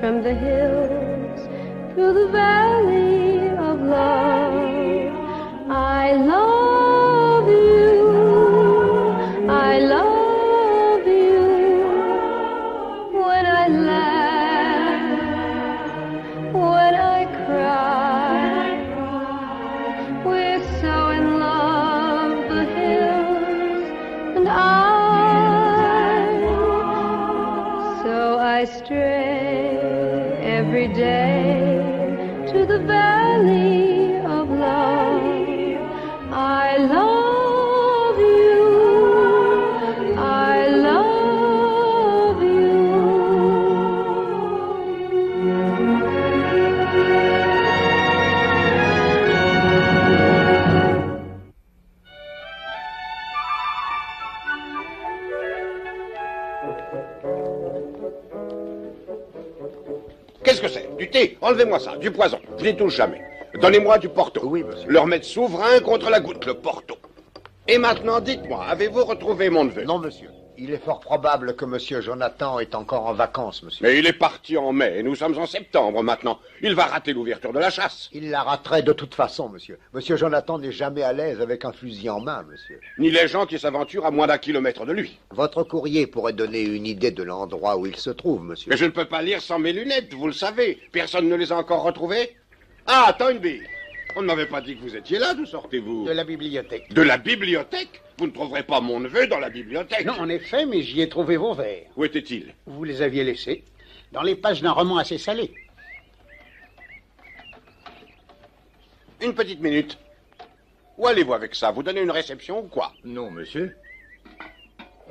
from the hills through the valley of love. I love you. I love you. When I laugh, when I cry, we're so in love, the hills and I stray every day to the valley of love. I love you. I love you. Qu'est-ce que c'est? Du thé? Enlevez-moi ça. Du poison. Je n'y touche jamais. Donnez-moi du Porto. Oui, monsieur. Le remède souverain contre la goutte, le Porto. Et maintenant, dites-moi, avez-vous retrouvé mon neveu? Non, monsieur. Il est fort probable que monsieur Jonathan est encore en vacances, monsieur. Mais il est parti en mai, et nous sommes en septembre maintenant. Il va rater l'ouverture de la chasse. Il la raterait de toute façon, monsieur. Monsieur Jonathan n'est jamais à l'aise avec un fusil en main, monsieur. Ni les gens qui s'aventurent à moins d'1 kilomètre de lui. Votre courrier pourrait donner une idée de l'endroit où il se trouve, monsieur. Mais je ne peux pas lire sans mes lunettes, vous le savez. Personne ne les a encore retrouvées. Ah, Toynbee! On ne m'avait pas dit que vous étiez là, d'où sortez-vous? De la bibliothèque. De la bibliothèque? Vous ne trouverez pas mon neveu dans la bibliothèque. Non, en effet, mais j'y ai trouvé vos vers. Où était-il? Vous les aviez laissés dans les pages d'un roman assez salé. Une petite minute. Où allez-vous avec ça? Vous donnez une réception ou quoi? Non, monsieur.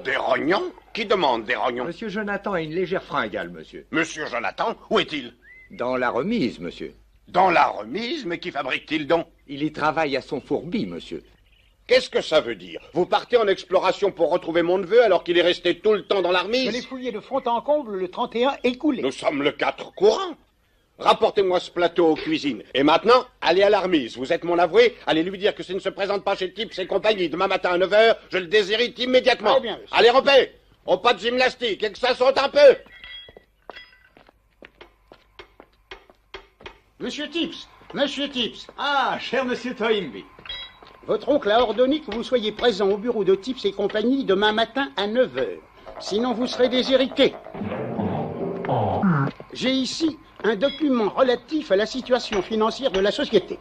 Des rognons? Qui demande des rognons? Monsieur Jonathan a une légère fringale, monsieur. Monsieur Jonathan? Où est-il? Dans la remise, monsieur. Dans la remise? Mais qui fabrique-t-il donc? Il y travaille à son fourbi, monsieur. Qu'est-ce que ça veut dire? Vous partez en exploration pour retrouver mon neveu alors qu'il est resté tout le temps dans la Je l'ai remise? fouillé de fond en comble le 31 écoulé. Nous sommes le 4 courant. Rapportez-moi ce plateau aux cuisines. Et maintenant, allez à la remise. Vous êtes mon avoué. Allez lui dire que s'il ne se présente pas chez Tips et compagnie demain matin à 9h, je le déshérite immédiatement. Très bien, monsieur. Allez, rompez. Au pas de gymnastique et que ça saute un peu. Monsieur Tips, monsieur Tips, Ah, cher monsieur Toynbee. votre oncle a ordonné que vous soyez présent au bureau de Tips et compagnie demain matin à 9h. Sinon, vous serez déshérité. J'ai ici un document relatif à la situation financière de la société.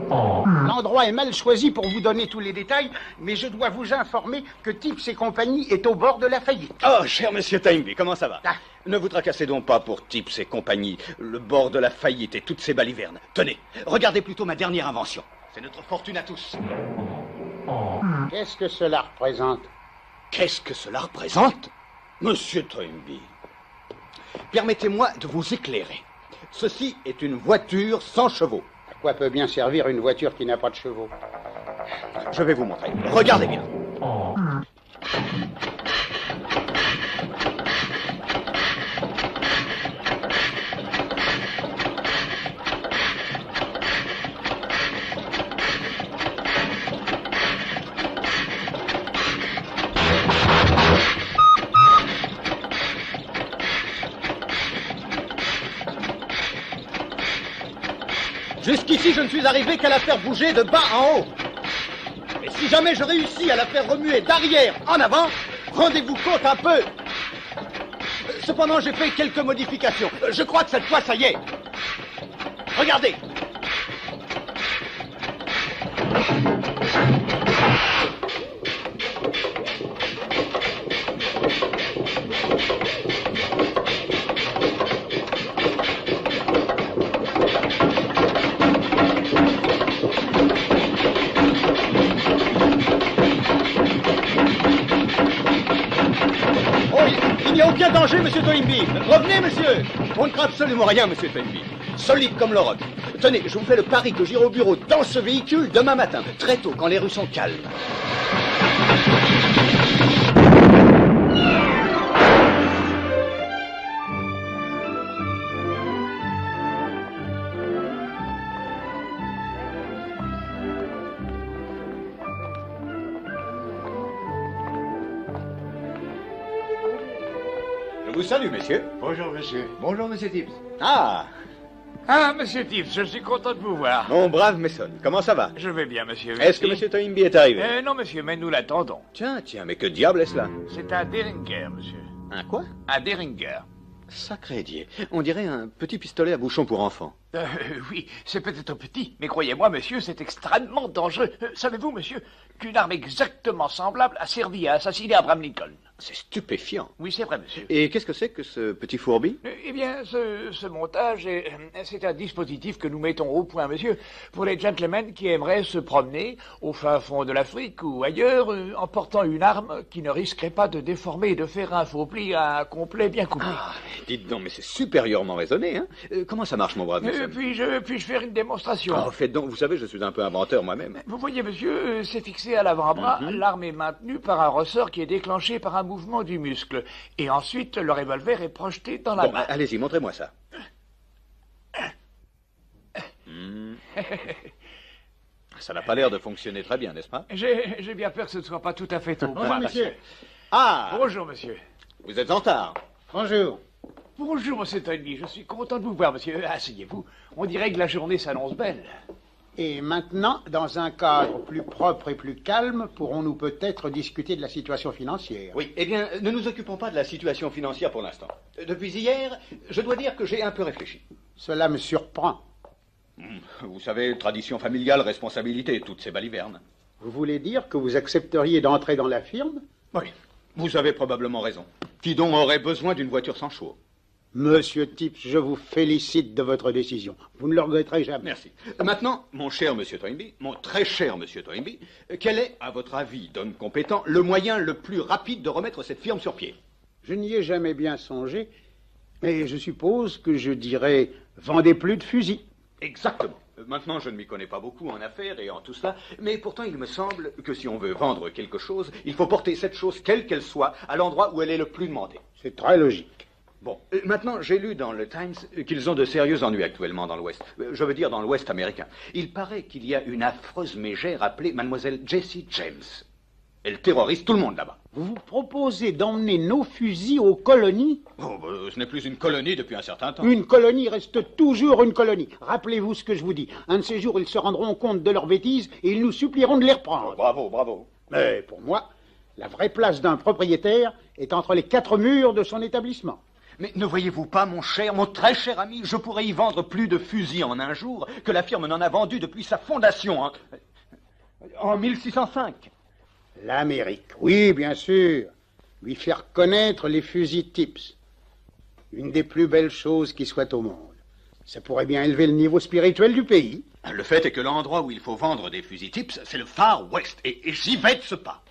L'endroit est mal choisi pour vous donner tous les détails, mais je dois vous informer que Tips et compagnie est au bord de la faillite. Oh, cher monsieur Toynbee, comment ça va? Ah. Ne vous tracassez donc pas pour Tips et compagnie, le bord de la faillite et toutes ces balivernes. Tenez, regardez plutôt ma dernière invention. C'est notre fortune à tous. Qu'est-ce que cela représente? Qu'est-ce que cela représente? Monsieur Toynbee, permettez-moi de vous éclairer. Ceci est une voiture sans chevaux. À quoi peut bien servir une voiture qui n'a pas de chevaux? Je vais vous montrer. Regardez bien. Jusqu'ici, je ne suis arrivé qu'à la faire bouger de bas en haut. Et si jamais je réussis à la faire remuer d'arrière en avant, rendez-vous compte un peu. Cependant, j'ai fait quelques modifications. Je crois que cette fois, ça y est. Regardez. Il n'y a aucun danger, monsieur Toynbee. Revenez, monsieur. On ne craint absolument rien, monsieur Toynbee. Solide comme le roc. Tenez, je vous fais le pari que j'irai au bureau dans ce véhicule demain matin, très tôt, quand les rues sont calmes. vous salue, messieurs. Bonjour, monsieur. Bonjour, monsieur Tibbs. Ah, Monsieur Tibbs, je suis content de vous voir. mon brave Mason, comment ça va? Je vais bien, monsieur. Est-ce que monsieur Toynbee est arrivé? Non, monsieur, mais nous l'attendons. Tiens, mais que diable est-ce là? C'est un Derringer, monsieur. Un quoi? Un Derringer. Sacré Dieu. On dirait un petit pistolet à bouchon pour enfants. Oui, c'est peut-être petit, mais croyez-moi, monsieur, c'est extrêmement dangereux. Savez-vous, monsieur, qu'une arme exactement semblable a servi à assassiner Abraham Lincoln? C'est stupéfiant. Oui, c'est vrai, monsieur. Et qu'est-ce que c'est que ce petit fourbi? Eh bien, ce montage, c'est un dispositif que nous mettons au point, monsieur, pour les gentlemen qui aimeraient se promener au fin fond de l'Afrique ou ailleurs en portant une arme qui ne risquerait pas de déformer et de faire un faux pli à un complet bien coupé. Ah, dites donc, mais c'est supérieurement raisonné, hein? Comment ça marche, mon brave Mason? Puis-je faire une démonstration? Oh, faites donc, vous savez, je suis un peu inventeur moi-même. Vous voyez, monsieur, c'est fixé à l'avant-bras. L'arme est maintenue par un ressort qui est déclenché par un mouvement du muscle. Et ensuite, le revolver est projeté dans la Bon, main. allez-y, montrez-moi ça. Ça n'a pas l'air de fonctionner très bien, n'est-ce pas? J'ai bien peur que ce ne soit pas tout à fait au point. Bonjour, monsieur. Ah, Bonjour, monsieur. vous êtes en retard. Bonjour. Bonjour, monsieur Toynbee. Je suis content de vous voir, monsieur. Asseyez-vous. On dirait que la journée s'annonce belle. Et maintenant, dans un cadre plus propre et plus calme, pourrons-nous peut-être discuter de la situation financière? Oui, eh bien, ne nous occupons pas de la situation financière pour l'instant. Depuis hier, je dois dire que j'ai un peu réfléchi. Cela me surprend. Vous savez, tradition familiale, responsabilité, toutes ces balivernes. Vous voulez dire que vous accepteriez d'entrer dans la firme? Oui, vous avez probablement raison. Qui donc aurait besoin d'une voiture sans chevaux? Monsieur Tibbs, je vous félicite de votre décision. Vous ne le regretterez jamais. Merci. Maintenant, mon cher monsieur Toynbee, mon très cher monsieur Toynbee, quel est, à votre avis d'homme compétent, le moyen le plus rapide de remettre cette firme sur pied? Je n'y ai jamais bien songé, mais je suppose que je dirais « vendez plus de fusils ». Exactement. Maintenant, je ne m'y connais pas beaucoup en affaires et en tout cela, mais pourtant il me semble que si on veut vendre quelque chose, il faut porter cette chose, quelle qu'elle soit, à l'endroit où elle est le plus demandée. C'est très logique. Bon, maintenant, j'ai lu dans le Times qu'ils ont de sérieux ennuis actuellement dans l'Ouest. Je veux dire dans l'Ouest américain. Il paraît qu'il y a une affreuse mégère appelée Mademoiselle Jessie James. Elle terrorise tout le monde là-bas. Vous vous proposez d'emmener nos fusils aux colonies? Oh, ce n'est plus une colonie depuis un certain temps. Une colonie reste toujours une colonie. Rappelez-vous ce que je vous dis. Un de ces jours, ils se rendront compte de leurs bêtises et ils nous supplieront de les reprendre. Oh, bravo, bravo. Mais pour moi, la vraie place d'un propriétaire est entre les quatre murs de son établissement. Mais ne voyez-vous pas, mon très cher ami, je pourrais y vendre plus de fusils en un jour que la firme n'en a vendu depuis sa fondation, en 1605. L'Amérique, oui, bien sûr. Lui faire connaître les fusils Tibbs. Une des plus belles choses qui soient au monde. Ça pourrait bien élever le niveau spirituel du pays. Le fait est que l'endroit où il faut vendre des fusils Tibbs, c'est le Far West, et j'y vais de ce pas.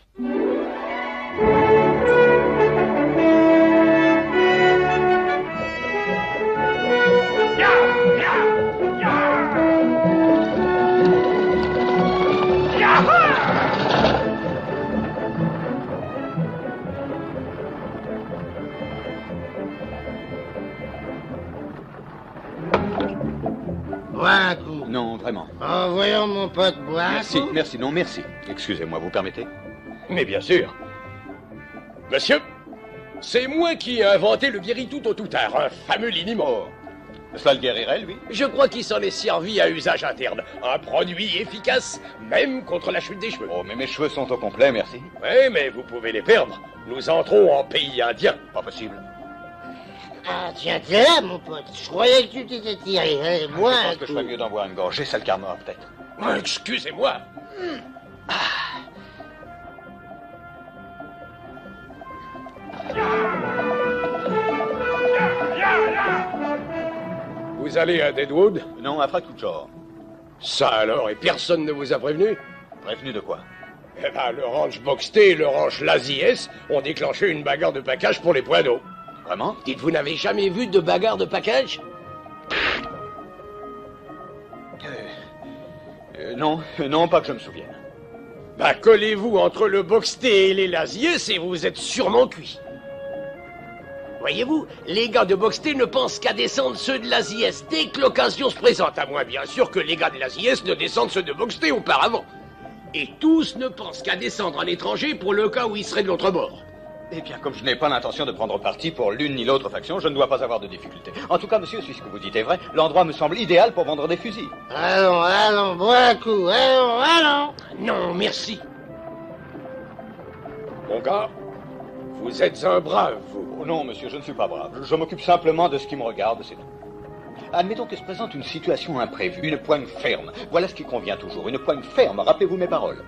Bois un coup. Non, vraiment. Oh, voyons, mon pote, bois un coup. Merci, non, merci. Excusez-moi, vous permettez? Mais bien sûr. Monsieur, c'est moi qui ai inventé le guéri-tout au tout tard, un fameux liniment. Ça le guérirait, lui? Je crois qu'il s'en est servi à usage interne. Un produit efficace, même contre la chute des cheveux. Oh, mais mes cheveux sont au complet, merci. Oui, mais vous pouvez les perdre. Nous entrons en pays indien. Pas possible. Ah, tiens, t'es là, mon pote. Je croyais que tu t'étais tiré. Allez, bois Je un pense que je ferais coup. mieux d'en boire une gorgée, ça le calmera peut-être. Excusez-moi. Vous allez à Deadwood? Non, à Frakutchor. Ça alors, et personne ne vous a prévenu? Prévenu de quoi? Eh ben, le ranch Boxté et le ranch Lazies ont déclenché une bagarre de package pour les points d'eau. Vraiment? Dites, vous n'avez jamais vu de bagarre de package? Non, pas que je me souvienne. Bah, collez-vous entre le Boxté et les Lazies et vous êtes sûrement cuit. Voyez-vous, les gars de Boxté ne pensent qu'à descendre ceux de Lazies dès que l'occasion se présente, à moins bien sûr que les gars de Lazies ne descendent ceux de Boxté auparavant. Et tous ne pensent qu'à descendre un étranger pour le cas où il serait de l'autre bord. Eh bien, comme je n'ai pas l'intention de prendre parti pour l'une ni l'autre faction, je ne dois pas avoir de difficultés. En tout cas, monsieur, si ce que vous dites est vrai, l'endroit me semble idéal pour vendre des fusils. Allons, bois un coup, allons. Non, merci. Mon gars, vous êtes un brave, vous. Oh non, monsieur, je ne suis pas brave. Je m'occupe simplement de ce qui me regarde, c'est tout. Admettons que se présente une situation imprévue, une poigne ferme. Voilà ce qui convient toujours, une poigne ferme. Rappelez-vous mes paroles.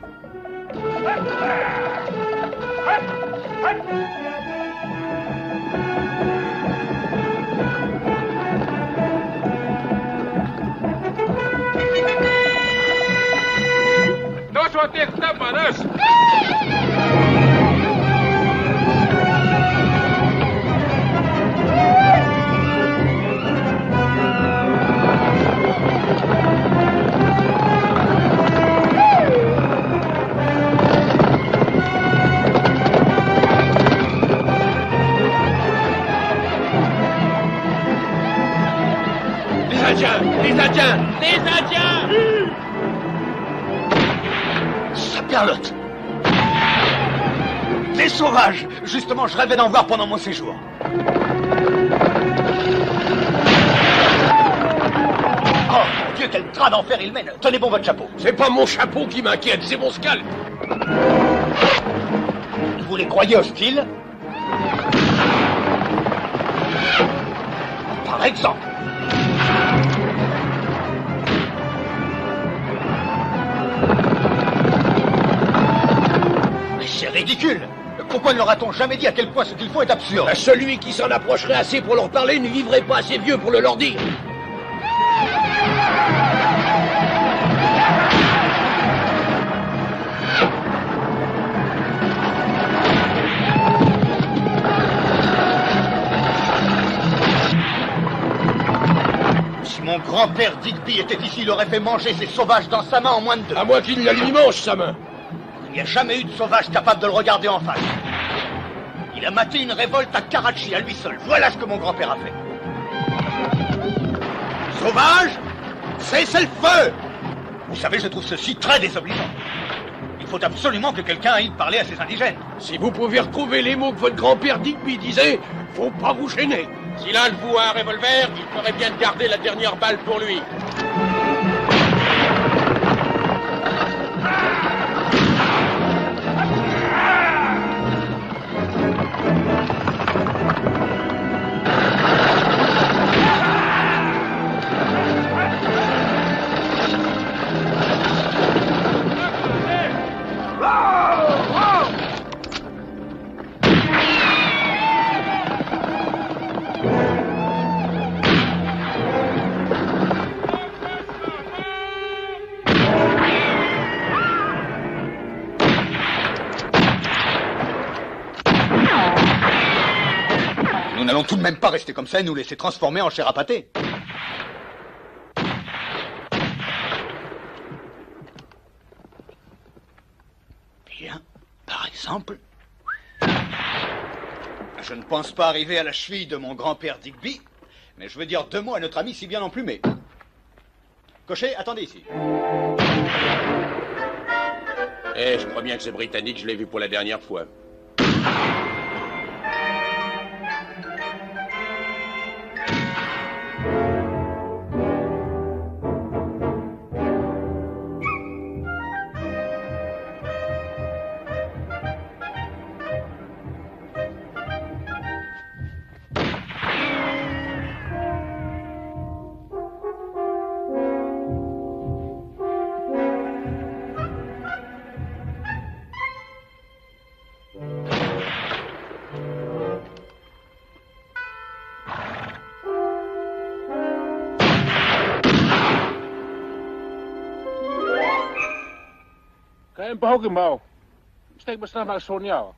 Nós vamos ter que dar parança. Les Indiens! Saperlotte! Les sauvages! Justement, je rêvais d'en voir pendant mon séjour. Oh, mon Dieu, quel train d'enfer il mène! Tenez bon votre chapeau. C'est pas mon chapeau qui m'inquiète, c'est mon scalp! Vous les croyez hostiles? Par exemple. C'est ridicule. Pourquoi ne leur a-t-on jamais dit à quel point ce qu'ils font est absurde? Celui qui s'en approcherait assez pour leur parler ne vivrait pas assez vieux pour le leur dire. Si mon grand-père Digby était ici, il aurait fait manger ces sauvages dans sa main en moins de 2. À moins qu'il ne lui mange sa main. Il n'y a jamais eu de sauvage capable de le regarder en face. Il a maté une révolte à Karachi, à lui seul. Voilà ce que mon grand-père a fait. Sauvage, cessez le feu! Vous savez, je trouve ceci très désobligeant. Il faut absolument que quelqu'un aille parler à ces indigènes. Si vous pouviez retrouver les mots que votre grand-père Digby disait, faut pas vous gêner. Si l'un de vous a un revolver, il ferait bien de garder la dernière balle pour lui. Nous n'allons tout de même pas rester comme ça et nous laisser transformer en chair à pâté. Bien, par exemple... Je ne pense pas arriver à la cheville de mon grand-père Digby, mais je veux dire 2 mots à notre ami si bien emplumé. Cocher, attendez ici. Eh, je crois bien que c'est britannique, je l'ai vu pour la dernière fois.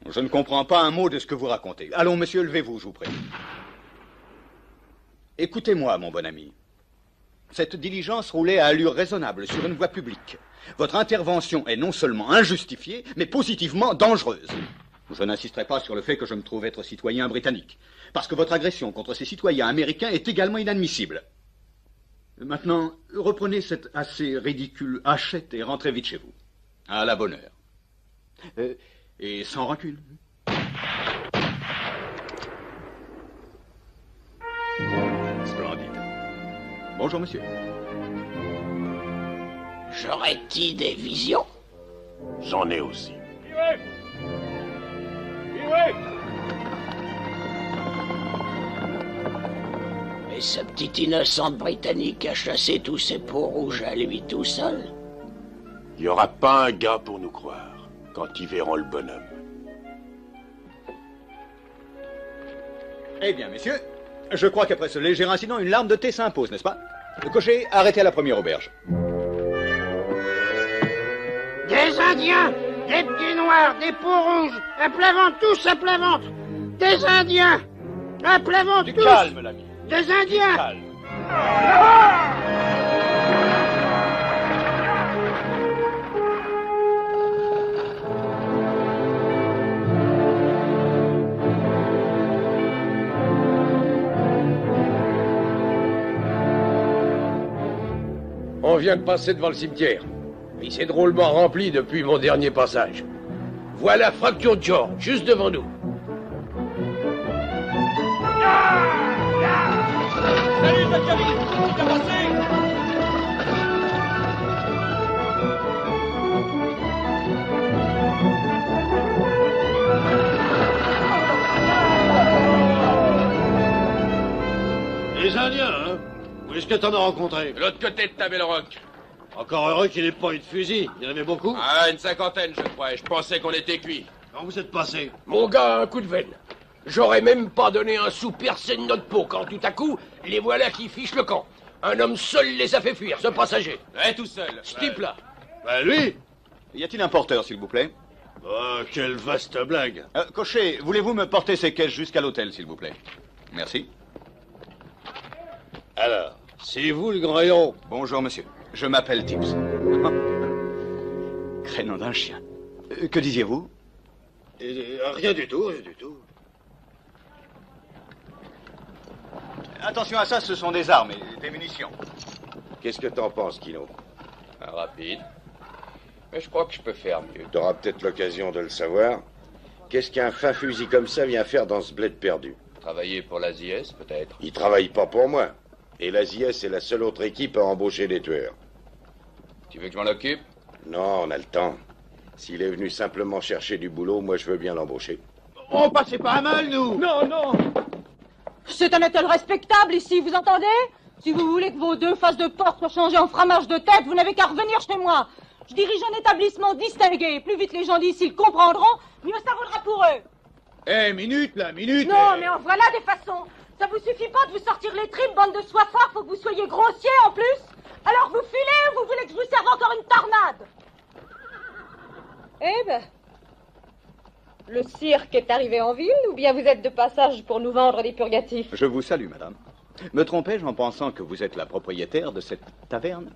Je ne comprends pas un mot de ce que vous racontez. Allons, monsieur, levez-vous, je vous prie. Écoutez-moi, mon bon ami. Cette diligence roulait à allure raisonnable sur une voie publique. Votre intervention est non seulement injustifiée, mais positivement dangereuse. Je n'insisterai pas sur le fait que je me trouve être citoyen britannique, parce que votre agression contre ces citoyens américains est également inadmissible. Maintenant, reprenez cette assez ridicule hachette et rentrez vite chez vous. À la bonne heure. Et sans rancune. Bonjour, monsieur. J'aurais-il des visions? J'en ai aussi. Mais ce petit innocent britannique a chassé tous ses peaux rouges à lui tout seul. Il n'y aura pas un gars pour nous croire quand ils verront le bonhomme. Eh bien, messieurs, je crois qu'après ce léger incident, une larme de thé s'impose, n'est-ce pas? Le cocher, arrêtez à la première auberge. Des Indiens, des pieds noirs, des peaux rouges, à plat ventre, tous à plat ventre. Des Indiens, à plat ventre, Du tous. calme, l'ami. Des Indiens. Calme. On vient de passer devant le cimetière. Il s'est drôlement rempli depuis mon dernier passage. Voilà Fracture George, juste devant nous. Salut, Zachary! Bien passé? Les Indiens, hein? Où est-ce que t'en as rencontré? De l'autre côté de ta belle rock. Encore heureux qu'il n'ait pas eu de fusil. Il y en avait beaucoup? Ah, une cinquantaine, je crois. Je pensais qu'on était cuits. Quand vous êtes passé? Mon gars a un coup de veine. J'aurais même pas donné un sou percé de notre peau quand tout à coup, les voilà qui fichent le camp. Un homme seul les a fait fuir, ce passager. Ouais, tout seul. Ce type-là. Bah lui? Y a-t-il un porteur, s'il vous plaît? Oh, quelle vaste blague. Cocher, voulez-vous me porter ces caisses jusqu'à l'hôtel, s'il vous plaît? Merci. Alors, c'est vous le grand héros? Bonjour, monsieur. Je m'appelle Tips. Crénom d'un chien. Que disiez-vous? Rien du tout, rien du tout. Attention à ça, ce sont des armes et des munitions. Qu'est-ce que t'en penses, Kino? Rapide. Mais je crois que je peux faire mieux. T'auras peut-être l'occasion de le savoir. Qu'est-ce qu'un fin fusil comme ça vient faire dans ce bled perdu? Travailler pour la ZS, peut-être. Il travaille pas pour moi. Et la ZS est la seule autre équipe à embaucher des tueurs. Tu veux que je m'en occupe? Non, on a le temps. S'il est venu simplement chercher du boulot, moi je veux bien l'embaucher. On passait pas à mal, nous! Non, non! C'est un hôtel respectable ici, vous entendez? Si vous voulez que vos deux faces de porte soient changées en fromage de tête, vous n'avez qu'à revenir chez moi. Je dirige un établissement distingué. Plus vite les gens d'ici le comprendront, mieux ça vaudra pour eux. Eh, minute, là, minute! Non, mais en voilà des façons. Ça vous suffit pas de vous sortir les tripes, bande de soifards, faut que vous soyez grossier en plus. Alors vous filez ou vous voulez que je vous serve encore une tornade? Eh ben, le cirque est arrivé en ville ou bien vous êtes de passage pour nous vendre des purgatifs? Je vous salue, madame. Me trompais-je en pensant que vous êtes la propriétaire de cette taverne?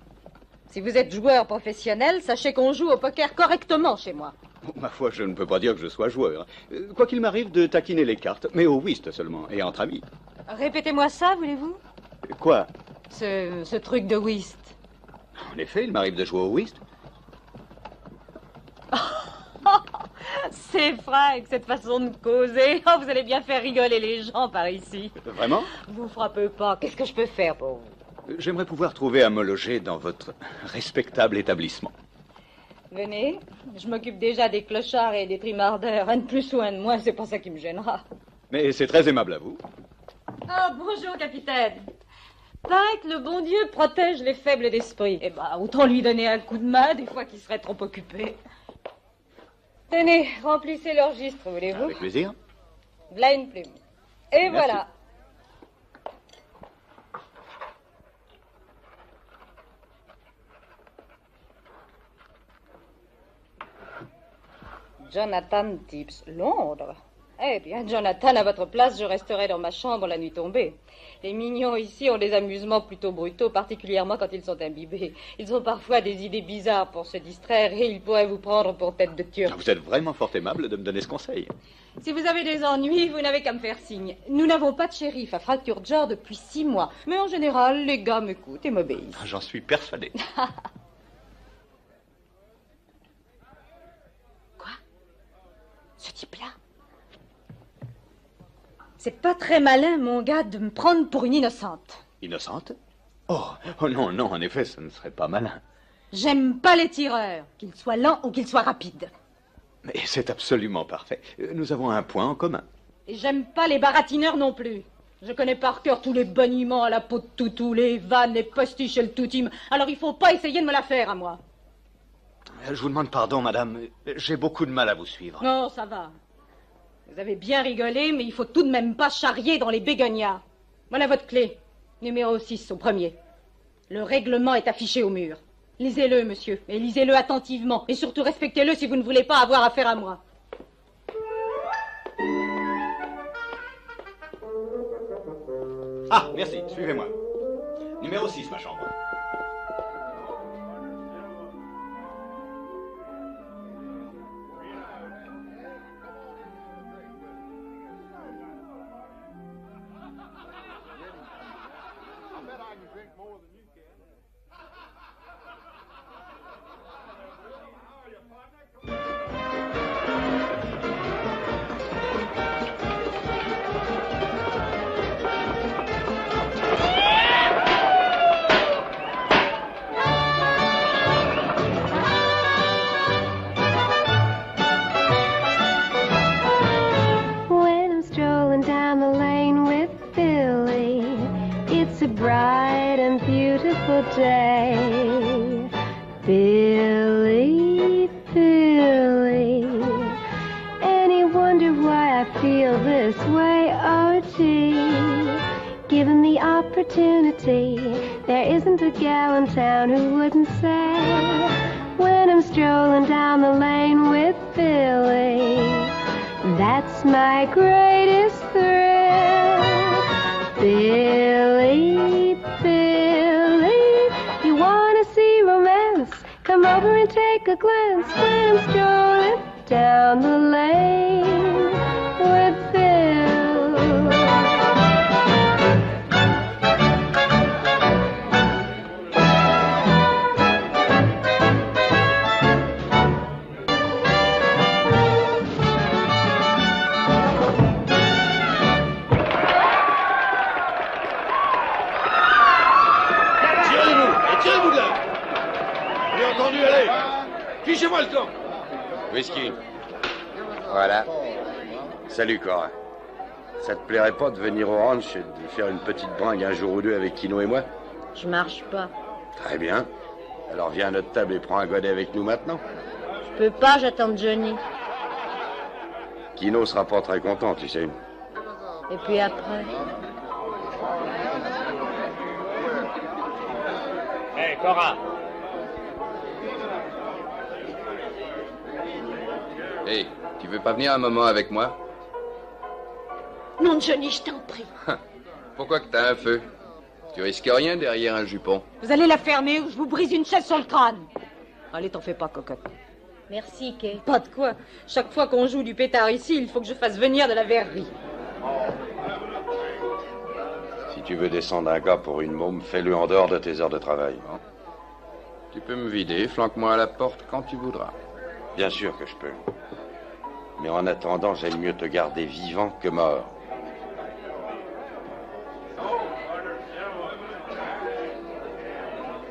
Si vous êtes joueur professionnel, sachez qu'on joue au poker correctement chez moi. Ma foi, je ne peux pas dire que je sois joueur. Quoi qu'il m'arrive de taquiner les cartes, mais au whist seulement, et entre amis. Répétez-moi ça, voulez-vous? Quoi? Ce truc de whist. En effet, il m'arrive de jouer au whist. C'est Frank, cette façon de causer. Oh, vous allez bien faire rigoler les gens par ici. Vraiment? Vous frappez pas. Qu'est-ce que je peux faire pour vous? J'aimerais pouvoir trouver à me loger dans votre respectable établissement. Venez, je m'occupe déjà des clochards et des trimardeurs. Un de plus ou un de moins, c'est pas ça qui me gênera. Mais c'est très aimable à vous. Oh, bonjour, capitaine. Paraît que le bon Dieu protège les faibles d'esprit. Eh ben, autant lui donner un coup de main des fois qu'il serait trop occupé. Tenez, remplissez le registre, voulez-vous? Avec plaisir. V'là une plume. Et Merci. voilà. Jonathan Tips, Londres. Eh bien, Jonathan, à votre place, je resterai dans ma chambre la nuit tombée. Les mignons ici ont des amusements plutôt brutaux, particulièrement quand ils sont imbibés. Ils ont parfois des idées bizarres pour se distraire et ils pourraient vous prendre pour tête de turc. Vous êtes vraiment fort aimable de me donner ce conseil. Si vous avez des ennuis, vous n'avez qu'à me faire signe. Nous n'avons pas de shérif à Fracture George depuis 6 mois. Mais en général, les gars m'écoutent et m'obéissent. J'en suis persuadé. Ce type-là. C'est pas très malin, mon gars, de me prendre pour une innocente. Innocente? Oh non, non, en effet, ce ne serait pas malin. J'aime pas les tireurs, qu'ils soient lents ou qu'ils soient rapides. Mais c'est absolument parfait. Nous avons un point en commun. Et j'aime pas les baratineurs non plus. Je connais par cœur tous les boniments à la peau de toutou, les vannes, les postiches et le toutim. Alors il faut pas essayer de me la faire à moi. Je vous demande pardon, madame. J'ai beaucoup de mal à vous suivre. Non, ça va. Vous avez bien rigolé, mais il faut tout de même pas charrier dans les bégonias. Voilà votre clé. Numéro 6, au premier. Le règlement est affiché au mur. Lisez-le, monsieur, et lisez-le attentivement. Et surtout, respectez-le si vous ne voulez pas avoir affaire à moi. Ah, merci, suivez-moi. Numéro 6, ma chambre. Day. Billy, Billy, any wonder why I feel this way? Oh, gee, given the opportunity, there isn't a gal in town who wouldn't say, when I'm strolling down the lane with Billy, that's my greatest thrill. Billy, Billy, you wanna see romance? Come over and take a glance when I'm strolling down the lane with Bill. Fichez-moi le camp. Whisky. Voilà. Salut, Cora. Ça te plairait pas de venir au ranch et de faire une petite bringue un jour ou deux avec Kino et moi? Je marche pas. Très bien. Alors viens à notre table et prends un godet avec nous maintenant. Je peux pas, j'attends Johnny. Kino sera pas très content, tu sais. Et puis après? Hé, Cora. Hé, tu veux pas venir un moment avec moi? Non, Johnny, je t'en prie. Pourquoi que t'as un feu? Tu risques rien derrière un jupon. Vous allez la fermer ou je vous brise une chaise sur le crâne. Allez, t'en fais pas, cocotte. Merci, Kay. Pas de quoi. Chaque fois qu'on joue du pétard ici, il faut que je fasse venir de la verrerie. Si tu veux descendre un gars pour une môme, fais-le en dehors de tes heures de travail. Bon. Tu peux me vider, flanque-moi à la porte quand tu voudras. Bien sûr que je peux. Mais en attendant, j'aime mieux te garder vivant que mort.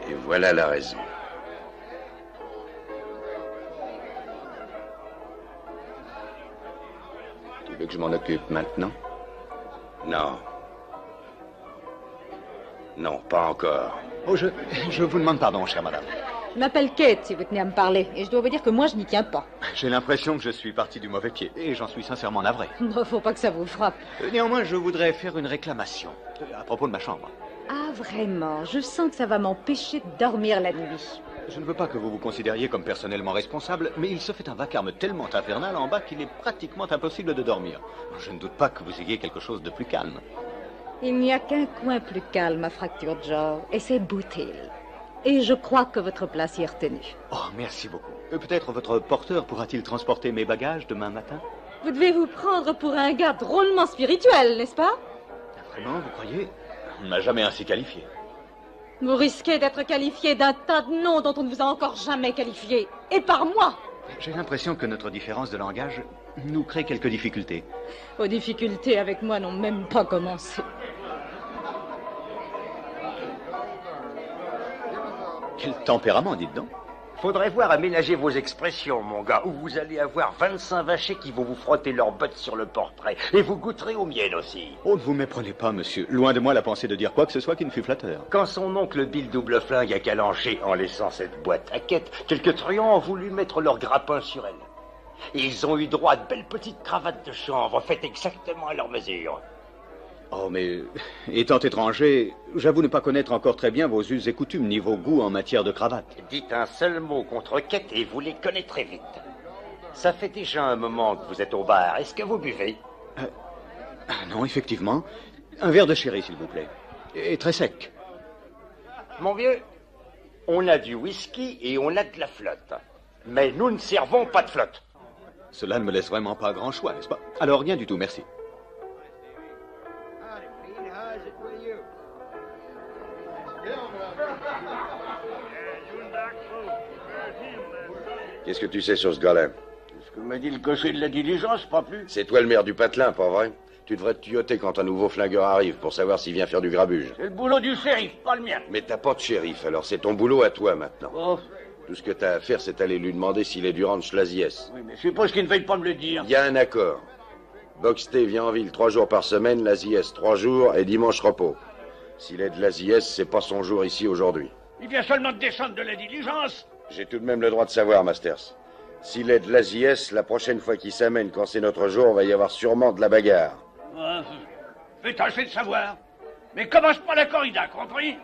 Et voilà la raison. Tu veux que je m'en occupe maintenant? Non. Non, pas encore. Oh, je vous demande pardon, chère madame. Je m'appelle Kate, si vous tenez à me parler, et je dois vous dire que moi, je n'y tiens pas. J'ai l'impression que je suis parti du mauvais pied, et j'en suis sincèrement navré. Non, faut pas que ça vous frappe. Néanmoins, je voudrais faire une réclamation à propos de ma chambre. Ah, vraiment? Je sens que ça va m'empêcher de dormir la nuit. Je ne veux pas que vous vous considériez comme personnellement responsable, mais il se fait un vacarme tellement infernal en bas qu'il est pratiquement impossible de dormir. Je ne doute pas que vous ayez quelque chose de plus calme. Il n'y a qu'un coin plus calme à Fracture Jaw, et c'est Boot Hill. Et je crois que votre place y est retenue. Oh, merci beaucoup. Peut-être votre porteur pourra-t-il transporter mes bagages demain matin? Vous devez vous prendre pour un gars drôlement spirituel, n'est-ce pas? Vraiment, vous croyez? On ne m'a jamais ainsi qualifié. Vous risquez d'être qualifié d'un tas de noms dont on ne vous a encore jamais qualifié. Et par moi! J'ai l'impression que notre différence de langage nous crée quelques difficultés. Vos difficultés avec moi n'ont même pas commencé. Quel tempérament, dites donc. Faudrait voir aménager vos expressions, mon gars, ou vous allez avoir 25 vachers qui vont vous frotter leurs bottes sur le portrait. Et vous goûterez aux miennes aussi. Oh, ne vous méprenez pas, monsieur. Loin de moi la pensée de dire quoi que ce soit qui ne fût flatteur. Quand son oncle Bill double flingue a calanché en laissant cette boîte à quête, quelques truands ont voulu mettre leur grappin sur elle. Et ils ont eu droit à de belles petites cravates de chanvre faites exactement à leur mesure. Oh, mais étant étranger, j'avoue ne pas connaître encore très bien vos us et coutumes ni vos goûts en matière de cravate. Dites un seul mot contre quête et vous les connaîtrez vite. Ça fait déjà un moment que vous êtes au bar. Est-ce que vous buvez? Non, effectivement. Un verre de sherry, s'il vous plaît. Et très sec. Mon vieux, on a du whisky et on a de la flotte. Mais nous ne servons pas de flotte. Cela ne me laisse vraiment pas grand choix, n'est-ce pas? Alors, rien du tout, merci. Qu'est-ce que tu sais sur ce gars-là? Ce que m'a dit le cocher de la diligence, pas plus. C'est toi le maire du patelin, pas vrai? Tu devrais te tuyauter quand un nouveau flingueur arrive pour savoir s'il vient faire du grabuge. C'est le boulot du shérif, pas le mien. Mais t'as pas de shérif, alors c'est ton boulot à toi maintenant. Oh. Tout ce que t'as à faire, c'est aller lui demander s'il est du ranch Laziès. Oui, mais je suppose qu'il ne veille pas me le dire. Il y a un accord. Boxté vient en ville 3 jours par semaine, Laziès 3 jours et dimanche repos. S'il est de Laziès, c'est pas son jour ici aujourd'hui. Il vient seulement de descendre de la diligence. J'ai tout de même le droit de savoir, Masters. S'il est de l'Aziès, la prochaine fois qu'il s'amène, quand c'est notre jour, va y avoir sûrement de la bagarre. Fais tâcher de savoir. Mais commence pas la corrida, compris?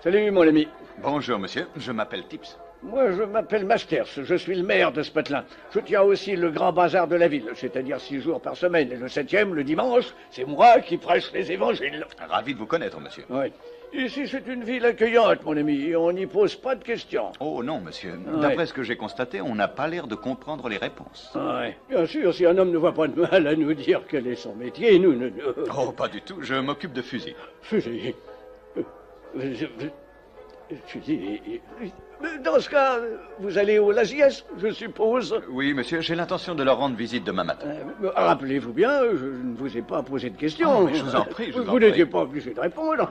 Salut, mon ami. Bonjour, monsieur. Je m'appelle Tips. Moi, je m'appelle Masters. Je suis le maire de ce patelin. Je tiens aussi le grand bazar de la ville, c'est-à-dire 6 jours par semaine. Et le 7e, le dimanche, c'est moi qui prêche les évangiles. Ravi de vous connaître, monsieur. Oui. Ici, c'est une ville accueillante, mon ami, et on n'y pose pas de questions. Oh non, monsieur. D'après ce que j'ai constaté, on n'a pas l'air de comprendre les réponses. Oui. Bien sûr, si un homme ne voit pas de mal à nous dire quel est son métier, nous ne... Oh, pas du tout. Je m'occupe de fusils. Fusils? Fusils... Dans ce cas, vous allez au Laziès, je suppose? Oui, monsieur, j'ai l'intention de leur rendre visite demain matin. Rappelez-vous bien, je ne vous ai pas posé de questions. Oh, mais je vous en prie, Vous n'étiez pas obligé de répondre.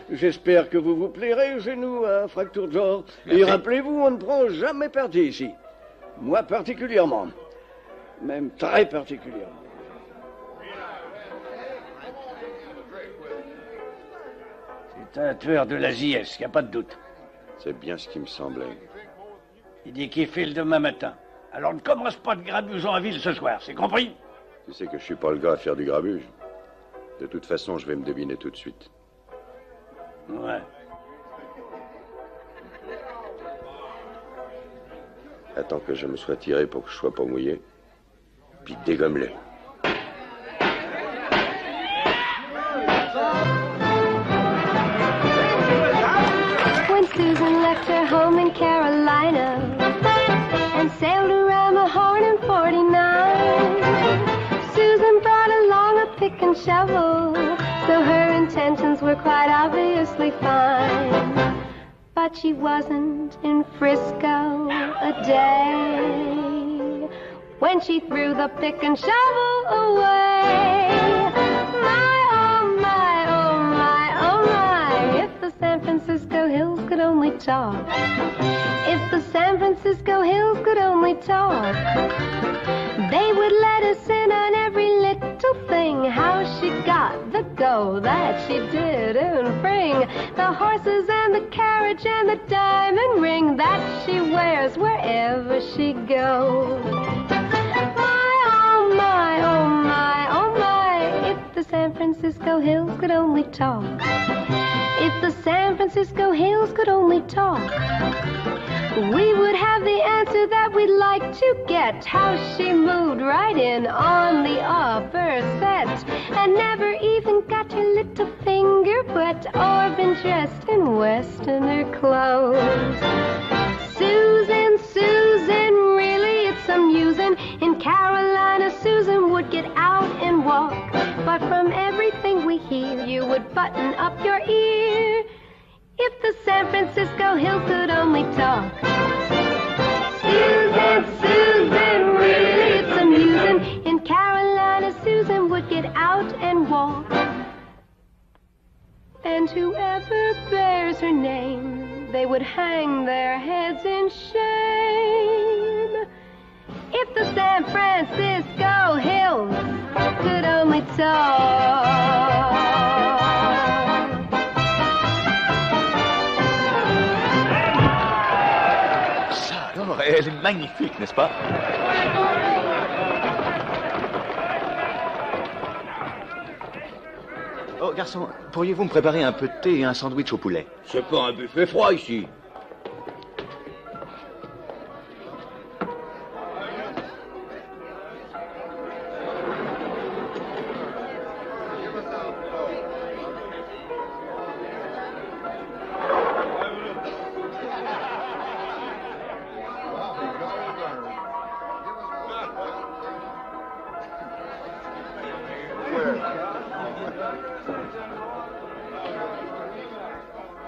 J'espère que vous vous plairez chez nous à Fracture George. Et rappelez-vous, on ne prend jamais parti ici. Moi particulièrement. Même très particulièrement. C'est un tueur de l'Aziès, il n'y a pas de doute. C'est bien ce qui me semblait. Il dit qu'il file demain matin. Alors ne commence pas de grabuge en ville ce soir, c'est compris? Tu sais que je suis pas le gars à faire du grabuge. De toute façon, je vais me deviner tout de suite. Ouais. Attends que je me sois tiré pour que je sois pas mouillé. Puis dégomme-les. Susan left her home in Carolina and sailed around the Horn in 49. Susan brought along a pick and shovel, so her intentions were quite obviously fine. But she wasn't in Frisco a day when she threw the pick and shovel away. San Francisco Hills could only talk. If the San Francisco Hills could only talk, they would let us in on every little thing. How she got the go that she didn't bring, the horses and the carriage and the diamond ring that she wears wherever she goes. My, oh my, oh my, if the San Francisco Hills could only talk. If the San Francisco Hills could only talk, we would have the answer that we'd like to get. How she moved right in on the upper set and never even got her little finger wet or been dressed in Westerner clothes. Susan, Susan, really it's amusing. In Carolina, Susan would get out and walk, but from everything we hear, you would button up your ear. If the San Francisco Hills could only talk. Susan, Susan, really it's amusing. In Carolina, Susan would get out and walk. And whoever bears her name, they would hang their heads in shame. If the San Francisco Hills could only talk. Ça alors, elle est magnifique, n'est-ce pas? Oh, garçon, pourriez-vous me préparer un peu de thé et un sandwich au poulet? C'est pas un buffet froid ici.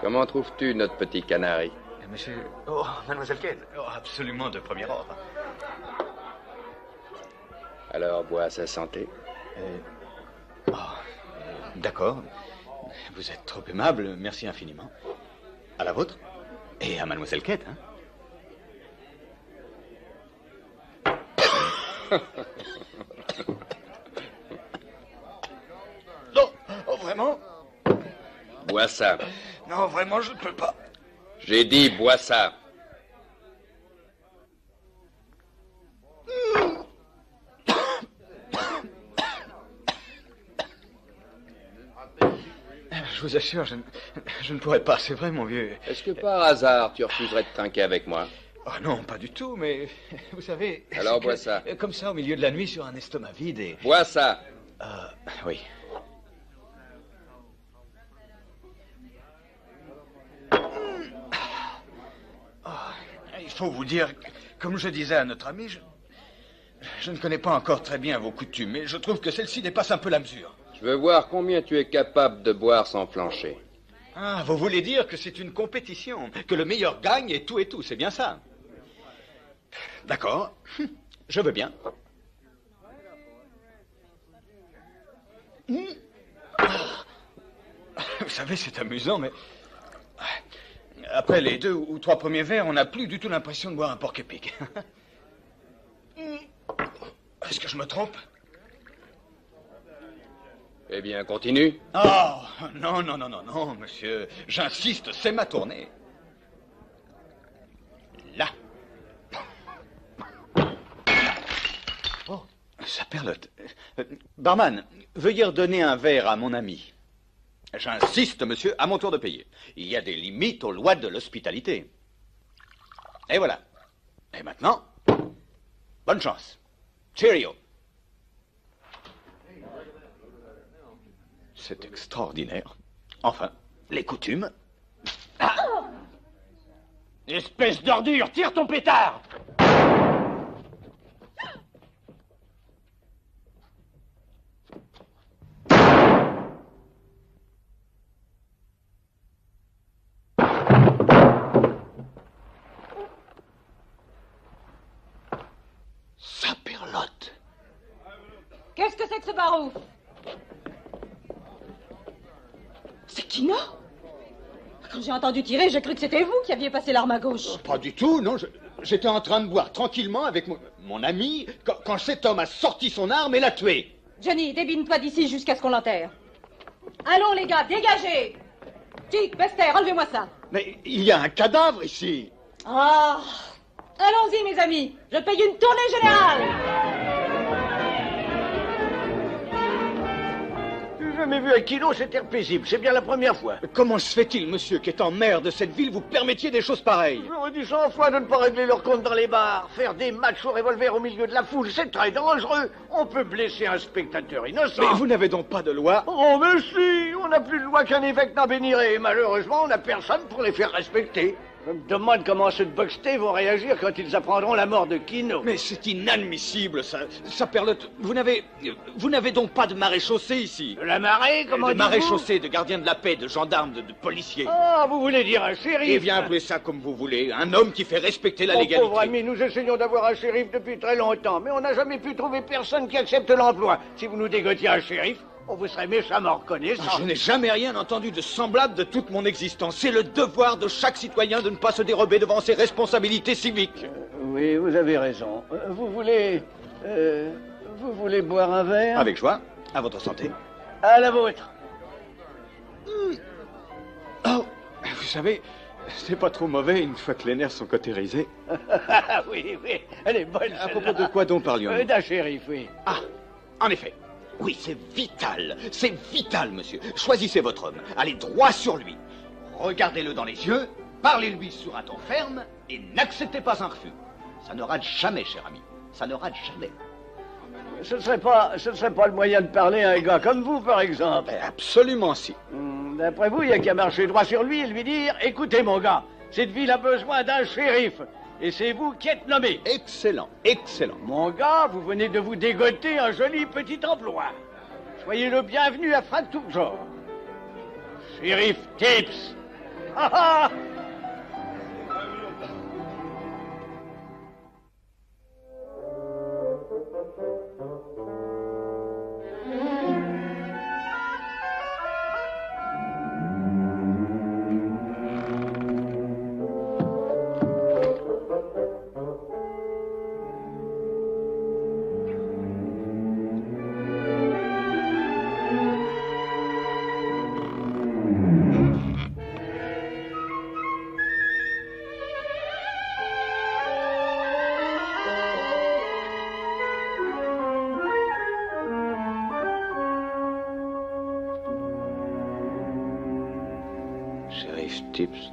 Comment trouves-tu notre petit canari? Monsieur... Oh, mademoiselle Kane. Oh, absolument de premier ordre. Alors, bois à sa santé. D'accord. Vous êtes trop aimable, merci infiniment. À la vôtre. Et à mademoiselle Kate, hein. Non, oh, vraiment? Bois ça. Non, vraiment, je ne peux pas. J'ai dit, bois ça. Je vous assure, je ne pourrais pas, c'est vrai, mon vieux. Est-ce que par hasard, tu refuserais de trinquer avec moi? Oh non, pas du tout, mais vous savez... Alors, bois ça. Comme ça, au milieu de la nuit, sur un estomac vide et... Bois ça. Oui. Il faut vous dire, comme je disais à notre ami, je ne connais pas encore très bien vos coutumes, mais je trouve que celle-ci dépasse un peu la mesure. Je veux voir combien tu es capable de boire sans flancher. Ah, vous voulez dire que c'est une compétition, que le meilleur gagne et tout, c'est bien ça? D'accord, je veux bien. Vous savez, c'est amusant, mais... Après les 2 ou 3 premiers verres, on n'a plus du tout l'impression de boire un porc-épic. Est-ce que je me trompe? Eh bien, continue. Oh, non, monsieur. J'insiste, c'est ma tournée. Là. Oh, ça perlote. Barman, veuillez redonner un verre à mon ami. J'insiste, monsieur, à mon tour de payer. Il y a des limites aux lois de l'hospitalité. Et voilà. Et maintenant, bonne chance. Cheerio. C'est extraordinaire. Enfin, les coutumes. Ah! Espèce d'ordure, tire ton pétard! Saperlotte. Qu'est-ce que c'est que ce barouf? C'est Kino? Quand j'ai entendu tirer, j'ai cru que c'était vous qui aviez passé l'arme à gauche. Pas du tout, non. J'étais en train de boire tranquillement avec mon ami quand cet homme a sorti son arme et l'a tué. Johnny, débine-toi d'ici jusqu'à ce qu'on l'enterre. Allons, les gars, dégagez! Dick, Bester, enlevez-moi ça. Mais il y a un cadavre ici. Ah! Allons-y, mes amis. Je paye une tournée générale. J'ai jamais vu un kilo cet air paisible. C'est bien la première fois. Comment se fait-il, monsieur, qu'étant maire de cette ville, vous permettiez des choses pareilles? J'aurais dit 100 fois de ne pas régler leur compte dans les bars. Faire des matchs au revolver au milieu de la foule, c'est très dangereux. On peut blesser un spectateur innocent. Mais vous n'avez donc pas de loi? Oh, mais si! On n'a plus de loi qu'un évêque n'en bénirait. Et malheureusement, on n'a personne pour les faire respecter. Je me demande comment ceux de Buxté vont réagir quand ils apprendront la mort de Quinault. Mais c'est inadmissible, ça. Saperlotte, vous n'avez donc pas de maréchaussée ici? De la marée, comment de dites-vous? maréchaussée, de gardien de la paix, de gendarme, de policier. Ah, vous voulez dire un shérif? Eh bien, appelez ça comme vous voulez. Un homme qui fait respecter la Mon légalité. pauvre ami, nous essayons d'avoir un shérif depuis très longtemps, mais on n'a jamais pu trouver personne qui accepte l'emploi. Si vous nous dégotiez un shérif, on vous serait méchamment reconnaissant. Je n'ai jamais rien entendu de semblable de toute mon existence. C'est le devoir de chaque citoyen de ne pas se dérober devant ses responsabilités civiques. Oui, vous avez raison. Vous voulez boire un verre? Avec joie. À votre santé. À la vôtre. Oh, vous savez, c'est pas trop mauvais une fois que les nerfs sont cautérisés. Oui, elle est bonne. À propos de quoi donc parlions-nous? D'un shérif, oui. Ah, en effet. Oui, c'est vital, monsieur. Choisissez votre homme, allez droit sur lui. Regardez-le dans les yeux, parlez-lui sur un ton ferme et n'acceptez pas un refus. Ça ne rate jamais, cher ami, ça ne rate jamais. Ce ne serait pas le moyen de parler à un gars comme vous, par exemple? Absolument si. D'après vous, il n'y a qu'à marcher droit sur lui et lui dire « Écoutez, mon gars, cette ville a besoin d'un shérif. Et c'est vous qui êtes nommé. » Excellent, excellent. Mon gars, vous venez de vous dégoter un joli petit emploi. Soyez le bienvenu à Fracturjor. Shérif Tips. Ha ha! Shérif Tips.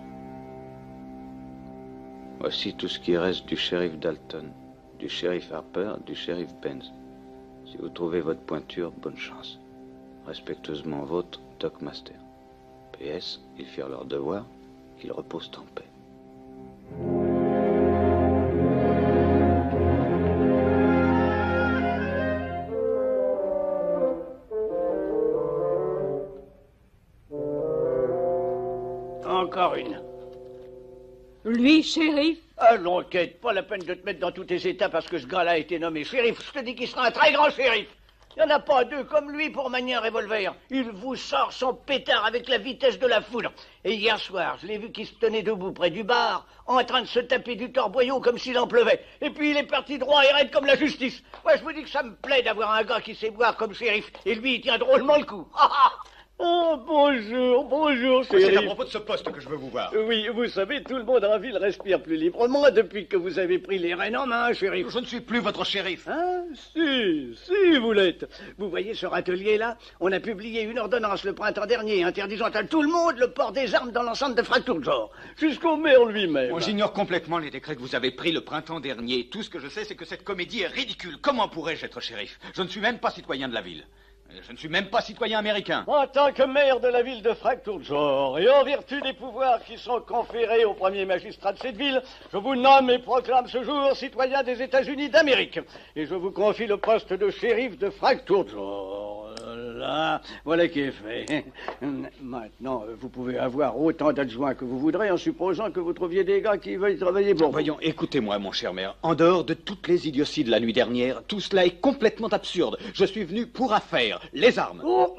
Voici tout ce qui reste du shérif Dalton, du shérif Harper, du shérif Benz. Si vous trouvez votre pointure, bonne chance. Respectueusement vôtre, Doc Master. PS, ils firent leur devoir, qu'ils reposent en paix. Encore une. Lui, shérif? Allons, Kate, pas la peine de te mettre dans tous tes états parce que ce gars-là a été nommé shérif. Je te dis qu'il sera un très grand shérif. Il n'y en a pas deux comme lui pour manier un revolver. Il vous sort son pétard avec la vitesse de la foudre. Et hier soir, je l'ai vu qu'il se tenait debout près du bar, en train de se taper du torboyau comme s'il en pleuvait. Et puis il est parti droit et raide comme la justice. Moi, je vous dis que ça me plaît d'avoir un gars qui sait boire comme shérif. Et lui, il tient drôlement le coup. Oh, bonjour, C'est shérif. à propos de ce poste que je veux vous voir. Oui, vous savez, tout le monde en ville respire plus librement depuis que vous avez pris les rênes en main, shérif. Je ne suis plus votre shérif. Ah, si, vous l'êtes. Vous voyez ce râtelier-là? On a publié une ordonnance le printemps dernier interdisant à tout le monde le port des armes dans l'enceinte de Fracturjor, jusqu'au maire lui-même. Bon, j'ignore complètement les décrets que vous avez pris le printemps dernier. Tout ce que je sais, c'est que cette comédie est ridicule. Comment pourrais-je être shérif? Je ne suis même pas citoyen de la ville. Je ne suis même pas citoyen américain. En tant que maire de la ville de Fracturjor, et en vertu des pouvoirs qui sont conférés au premier magistrat de cette ville, je vous nomme et proclame ce jour citoyen des États-Unis d'Amérique. Et je vous confie le poste de shérif de Fracturjor. Là, voilà qui est fait. Maintenant, vous pouvez avoir autant d'adjoints que vous voudrez en supposant que vous trouviez des gars qui veulent travailler pour vous. Voyons, écoutez-moi, mon cher maire. En dehors de toutes les idioties de la nuit dernière, tout cela est complètement absurde. Je suis venu pour affaire, les armes. Oh,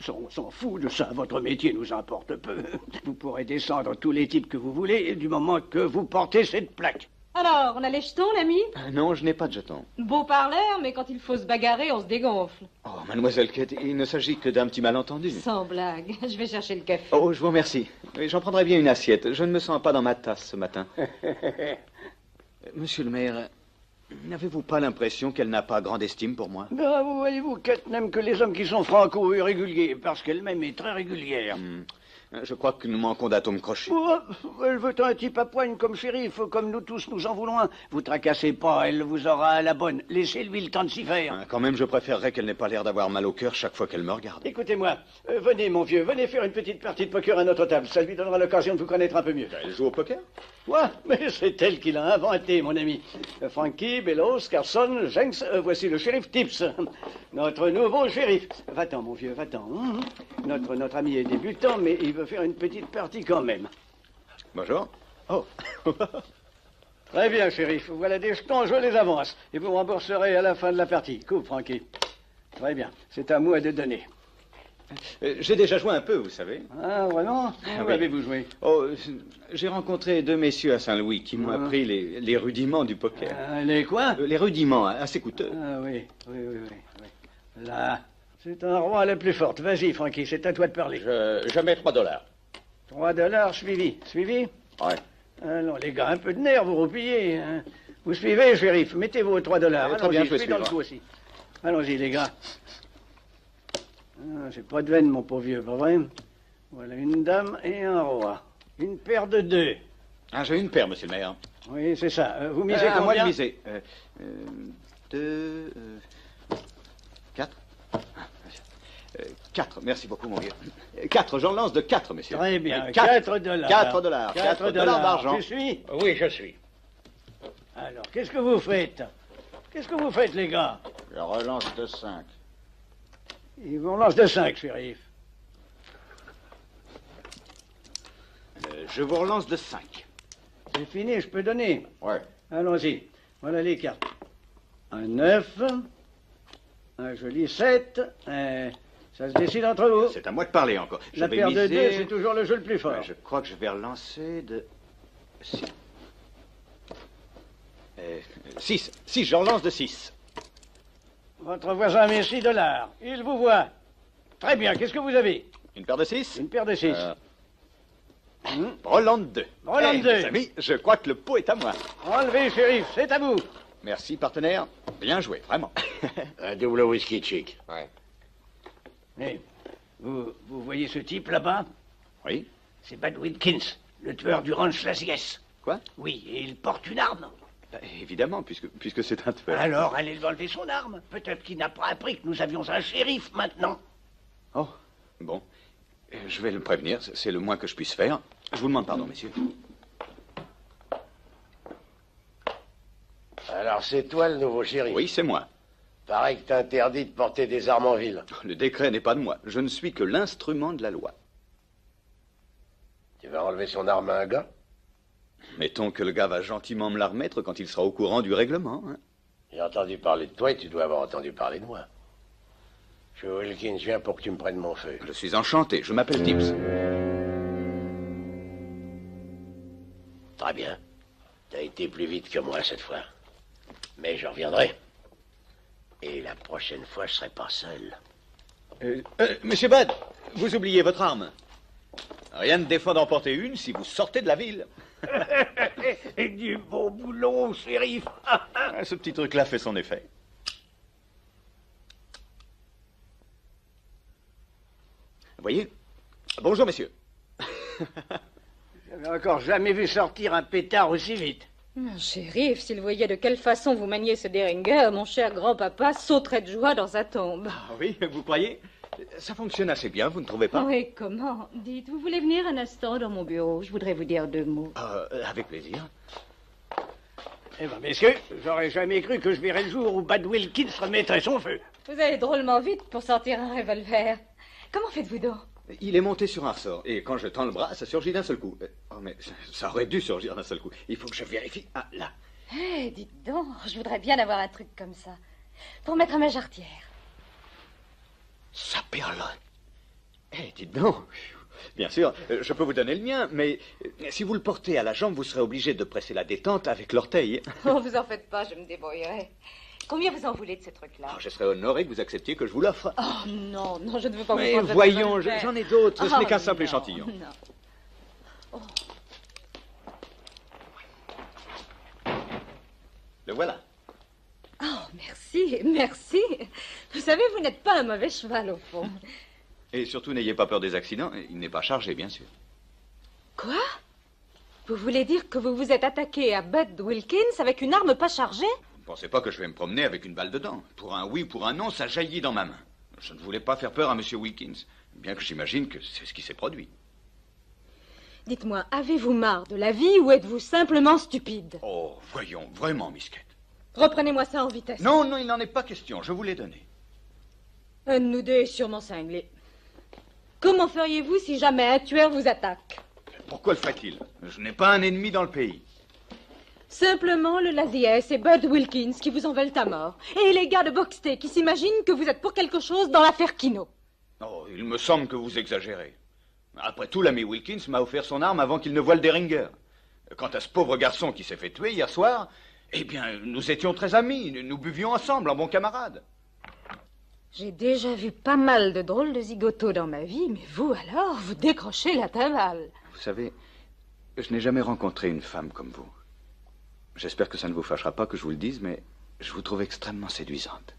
on s'en fout de ça. Votre métier nous importe peu. Vous pourrez descendre tous les types que vous voulez du moment que vous portez cette plaque. Alors, on a les jetons, l'ami? Non, je n'ai pas de jetons. Beau parleur, mais quand il faut se bagarrer, on se dégonfle. Oh, mademoiselle Kate, il ne s'agit que d'un petit malentendu. Sans blague. Je vais chercher le café. Oh, je vous remercie. Oui, j'en prendrai bien une assiette. Je ne me sens pas dans ma tasse ce matin. Monsieur le maire, n'avez-vous pas l'impression qu'elle n'a pas grande estime pour moi? Ben, vous voyez-vous, Kate n'aime que les hommes qui sont franco et réguliers, parce qu'elle-même est très régulière. Je crois que nous manquons d'atomes crochés. Oh, elle veut un type à poigne comme shérif, comme nous tous nous en voulons un. Vous tracassez pas, elle vous aura à la bonne. Laissez-lui le temps de s'y faire. Quand même, je préférerais qu'elle n'ait pas l'air d'avoir mal au cœur chaque fois qu'elle me regarde. Écoutez-moi, venez mon vieux, venez faire une petite partie de poker à notre table. Ça lui donnera l'occasion de vous connaître un peu mieux. Elle joue au poker? Ouais, mais c'est elle qui l'a inventé, mon ami. Frankie, Bellows, Carson, Jenks, voici le shérif Tips. Notre nouveau shérif. Va-t'en, mon vieux, va-t'en. Notre ami est débutant, mais il veut faire une petite partie quand même. Bonjour. Oh. Très bien, shérif. Voilà des jetons, je les avance. Et vous rembourserez à la fin de la partie. Coupe, Frankie. Très bien. C'est à moi de donner. J'ai déjà joué un peu, vous savez. Ah, vraiment? Où Oui. avez-vous joué? Oh, j'ai rencontré deux messieurs à Saint-Louis qui m'ont appris les rudiments du poker. Les quoi? Les rudiments, assez coûteux. Ah oui. Là, c'est un roi la plus forte. Vas-y, Frankie, c'est à toi de parler. Je mets $3. $3 suivi. Suivi? Ouais. Non, les gars, un peu de nerfs, vous roupillez. Hein. Vous suivez, shérif. Mettez vos $3. Très bien, Allons-y, je vais suis dans le suivre. coup aussi. Allons-y, les gars. Ah, j'ai pas de veine, mon pauvre vieux, pas vrai? Voilà une dame et un roi. Une paire de 2. Ah, j'ai une paire, monsieur le maire. Oui, c'est ça. Vous misez à moi de combien? miser. 4 4, merci beaucoup, mon vieux. 4, j'en lance de 4, monsieur. Très bien, $4. $4. $4 d'argent. Tu suis? Oui, je suis. Alors, qu'est-ce que vous faites? Qu'est-ce que vous faites, les gars? Je relance de 5. Ils vous lancent de 5, shérif. Je vous relance de 5. C'est fini, je peux donner. Ouais. Allons-y. Voilà les cartes. Un 9, un joli 7, ça se décide entre vous. C'est à moi de parler encore. La paire de 2, c'est toujours le jeu le plus fort. Ouais, je crois que je vais relancer de 6. 6, je relance de 6. Votre voisin met $6. Il vous voit. Très bien, qu'est-ce que vous avez? Une paire de 6? Une paire de 6. Brelan de 2. Brelan de 2. Mes amis, je crois que le pot est à moi. Enlevez, shérif, c'est à vous. Merci, partenaire. Bien joué, vraiment. Un double whisky chic. Ouais. Hey, vous voyez ce type là-bas? Oui. C'est Bud Wilkins, le tueur du ranch Las Vegas. Quoi? Oui, et il porte une arme. Évidemment, puisque c'est un tueur. Alors, allez lui enlever son arme. Peut-être qu'il n'a pas appris que nous avions un shérif maintenant. Oh, bon. Je vais le prévenir, c'est le moins que je puisse faire. Je vous demande pardon, messieurs. Alors, c'est toi le nouveau shérif? Oui, c'est moi. Pareil que t'as interdit de porter des armes en ville. Le décret n'est pas de moi. Je ne suis que l'instrument de la loi. Tu vas enlever son arme à un gars? Mettons que le gars va gentiment me la remettre quand il sera au courant du règlement. Hein. J'ai entendu parler de toi et tu dois avoir entendu parler de moi. Je suis Wilkins, je viens pour que tu me prennes mon feu. Je suis enchanté, je m'appelle Tips. Très bien. T'as été plus vite que moi cette fois. Mais je reviendrai. Et la prochaine fois, je serai pas seul. Monsieur Bud, vous oubliez votre arme. Rien ne défend d'en porter une si vous sortez de la ville. Du beau boulot, shérif. Ce petit truc-là fait son effet. Vous voyez? Bonjour, messieurs. J'avais encore jamais vu sortir un pétard aussi vite. Mon shérif, s'il voyait de quelle façon vous maniez ce Deringer, mon cher grand-papa sauterait de joie dans sa tombe. Ah oui, vous croyez? Ça fonctionne assez bien, vous ne trouvez pas? Oui, comment? Dites, vous voulez venir un instant dans mon bureau? Je voudrais vous dire 2 mots. Avec plaisir. Eh bien, messieurs, j'aurais jamais cru que je verrais le jour où Bud Wilkins remettrait son feu. Vous allez drôlement vite pour sortir un revolver. Comment faites-vous donc? Il est monté sur un ressort, et quand je tends le bras, ça surgit d'un seul coup. Oh, mais ça aurait dû surgir d'un seul coup. Il faut que je vérifie. Ah, là. Eh, dites donc, je voudrais bien avoir un truc comme ça. Pour mettre à ma jarretière. Ça perle. Eh, dites donc. Bien sûr, je peux vous donner le mien, mais si vous le portez à la jambe, vous serez obligé de presser la détente avec l'orteil. Oh, vous en faites pas, je me débrouillerai. Combien vous en voulez de ce truc-là? Je serais honoré que vous acceptiez que je vous l'offre. Oh, non, non, je ne veux pas mais vous prendre. voyons, j'en ai d'autres, ce n'est qu'un simple non, échantillon. Non. Oh. Le voilà. Oh, merci, merci. Vous savez, vous n'êtes pas un mauvais cheval, au fond. Et surtout, n'ayez pas peur des accidents. Il n'est pas chargé, bien sûr. Quoi? Vous voulez dire que vous vous êtes attaqué à Bud Wilkins avec une arme pas chargée? Vous ne pensez pas que je vais me promener avec une balle dedans? Pour un oui, pour un non, ça jaillit dans ma main. Je ne voulais pas faire peur à M. Wilkins, bien que j'imagine que c'est ce qui s'est produit. Dites-moi, avez-vous marre de la vie ou êtes-vous simplement stupide? Oh, voyons, vraiment, Miss Kate. Reprenez-moi ça en vitesse. Non, non, il n'en est pas question, je vous l'ai donné. Un de nous deux est sûrement cinglé. Comment feriez-vous si jamais un tueur vous attaque? Pourquoi le ferait-il? Je n'ai pas un ennemi dans le pays. Simplement le Laziès et Bud Wilkins qui vous en veulent à mort. Et les gars de Boxtey qui s'imaginent que vous êtes pour quelque chose dans l'affaire Kino. Oh, il me semble que vous exagérez. Après tout, l'ami Wilkins m'a offert son arme avant qu'il ne voie le Derringer. Quant à ce pauvre garçon qui s'est fait tuer hier soir, eh bien, nous étions très amis. Nous buvions ensemble, en bons camarades. J'ai déjà vu pas mal de drôles de zigotos dans ma vie, mais vous alors, vous décrochez la timbale. Vous savez, je n'ai jamais rencontré une femme comme vous. J'espère que ça ne vous fâchera pas que je vous le dise, mais je vous trouve extrêmement séduisante.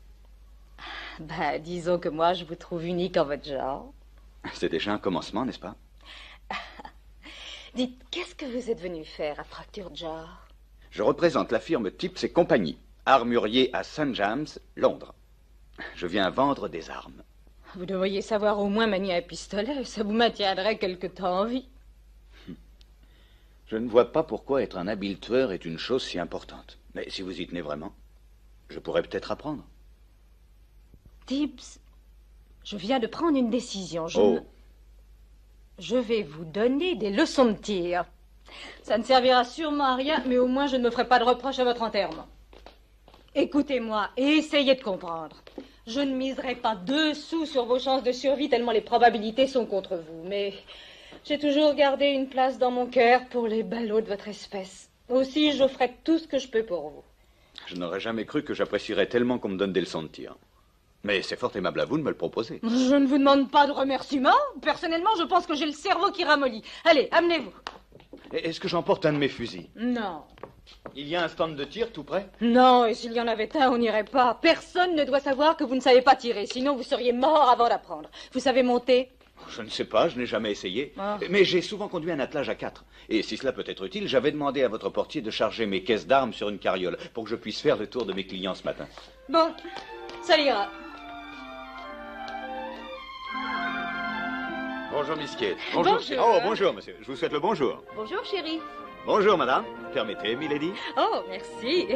Ben, disons que moi, je vous trouve unique en votre genre. C'est déjà un commencement, n'est-ce pas? Dites, qu'est-ce que vous êtes venu faire à Fracture Jaw? Je représente la firme Tips et compagnie, armurier à St. James, Londres. Je viens vendre des armes. Vous devriez savoir au moins manier un pistolet, ça vous maintiendrait quelque temps en vie. Je ne vois pas pourquoi être un habile tueur est une chose si importante. Mais si vous y tenez vraiment, je pourrais peut-être apprendre. Tips, je viens de prendre une décision. Je vais vous donner des leçons de tir. Ça ne servira sûrement à rien, mais au moins je ne me ferai pas de reproche à votre enterrement. Écoutez-moi et essayez de comprendre. Je ne miserai pas 2 sous sur vos chances de survie tellement les probabilités sont contre vous, mais j'ai toujours gardé une place dans mon cœur pour les ballots de votre espèce. Aussi, je ferai tout ce que je peux pour vous. Je n'aurais jamais cru que j'apprécierais tellement qu'on me donne des leçons de tir. Mais c'est fort aimable à vous de me le proposer. Je ne vous demande pas de remerciements. Personnellement, je pense que j'ai le cerveau qui ramollit. Allez, amenez-vous. Est-ce que j'emporte un de mes fusils? Non. Il y a un stand de tir tout près? Non, et s'il y en avait un, on n'irait pas. Personne ne doit savoir que vous ne savez pas tirer, sinon vous seriez mort avant d'apprendre. Vous savez monter? Je ne sais pas, je n'ai jamais essayé. Ah. Mais j'ai souvent conduit un attelage à 4. Et si cela peut être utile, j'avais demandé à votre portier de charger mes caisses d'armes sur une carriole pour que je puisse faire le tour de mes clients ce matin. Bon, ça ira. Bonjour, Miss Kate. Bonjour. Oh, bonjour, monsieur. Je vous souhaite le bonjour. Bonjour, chérie. Bonjour, madame. Permettez, milady. Oh, merci.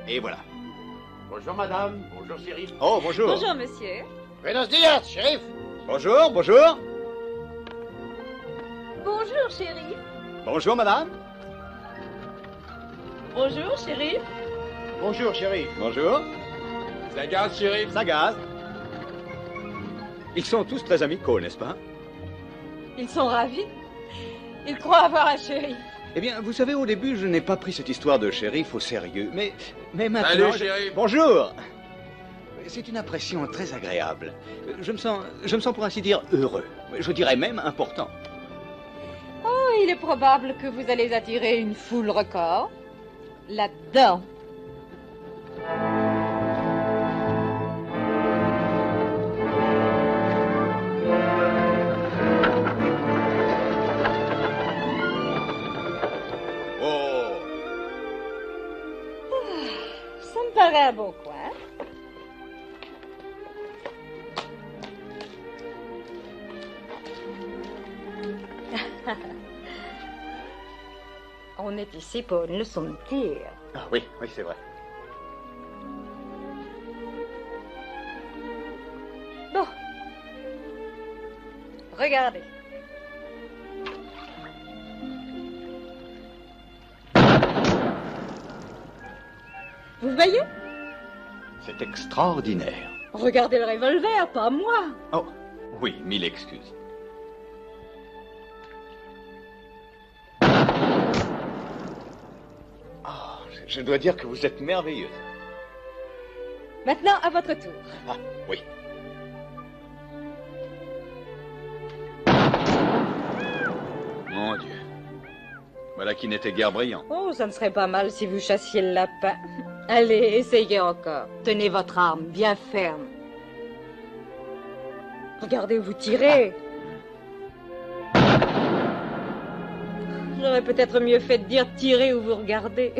Et voilà. Bonjour, madame. Bonjour, shérif. Oh, bonjour. Bonjour, monsieur. Buenos dias, shérif. Bonjour, bonjour. Bonjour, chérie. Bonjour, madame. Bonjour, chérie. Bonjour, shérif. Bonjour. Ça gaz, shérif. Ça gaz. Ils sont tous très amicaux, n'est-ce pas? Ils sont ravis. Ils croient avoir un chéri. Eh bien, vous savez, au début, je n'ai pas pris cette histoire de shérif au sérieux. Mais maintenant... Salut, shérif. Bonjour. C'est une impression très agréable. Je me sens pour ainsi dire heureux. Je dirais même important. Oh, il est probable que vous allez attirer une foule record. Là-dedans. Ça me paraît un bon coin. On est ici pour une leçon de tir. Ah oui, oui, c'est vrai. Bon. Regardez. Vous voyez? C'est extraordinaire. Regardez le revolver, pas moi. Oh, oui, 1000 excuses. Oh, je dois dire que vous êtes merveilleuse. Maintenant, à votre tour. Ah, oui. Mon Dieu. Voilà qui n'était guère brillant. Oh, ça ne serait pas mal si vous chassiez le lapin. Allez, essayez encore. Tenez votre arme bien ferme. Regardez où vous tirez. J'aurais peut-être mieux fait de dire tirez où vous regardez.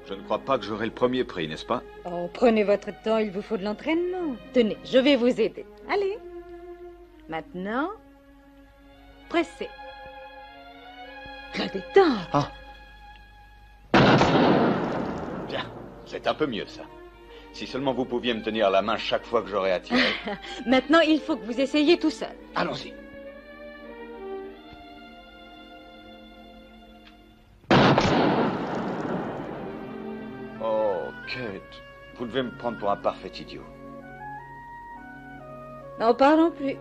Je ne crois pas que j'aurai le premier prix, n'est-ce pas? Oh, prenez votre temps, il vous faut de l'entraînement. Tenez, je vais vous aider. Allez. Maintenant, pressez. La détente. Ah. Bien, c'est un peu mieux, ça. Si seulement vous pouviez me tenir la main chaque fois que j'aurais à tirer. Maintenant, il faut que vous essayiez tout seul. Allons-y. Oh, Kate, vous devez me prendre pour un parfait idiot. N'en parlons plus.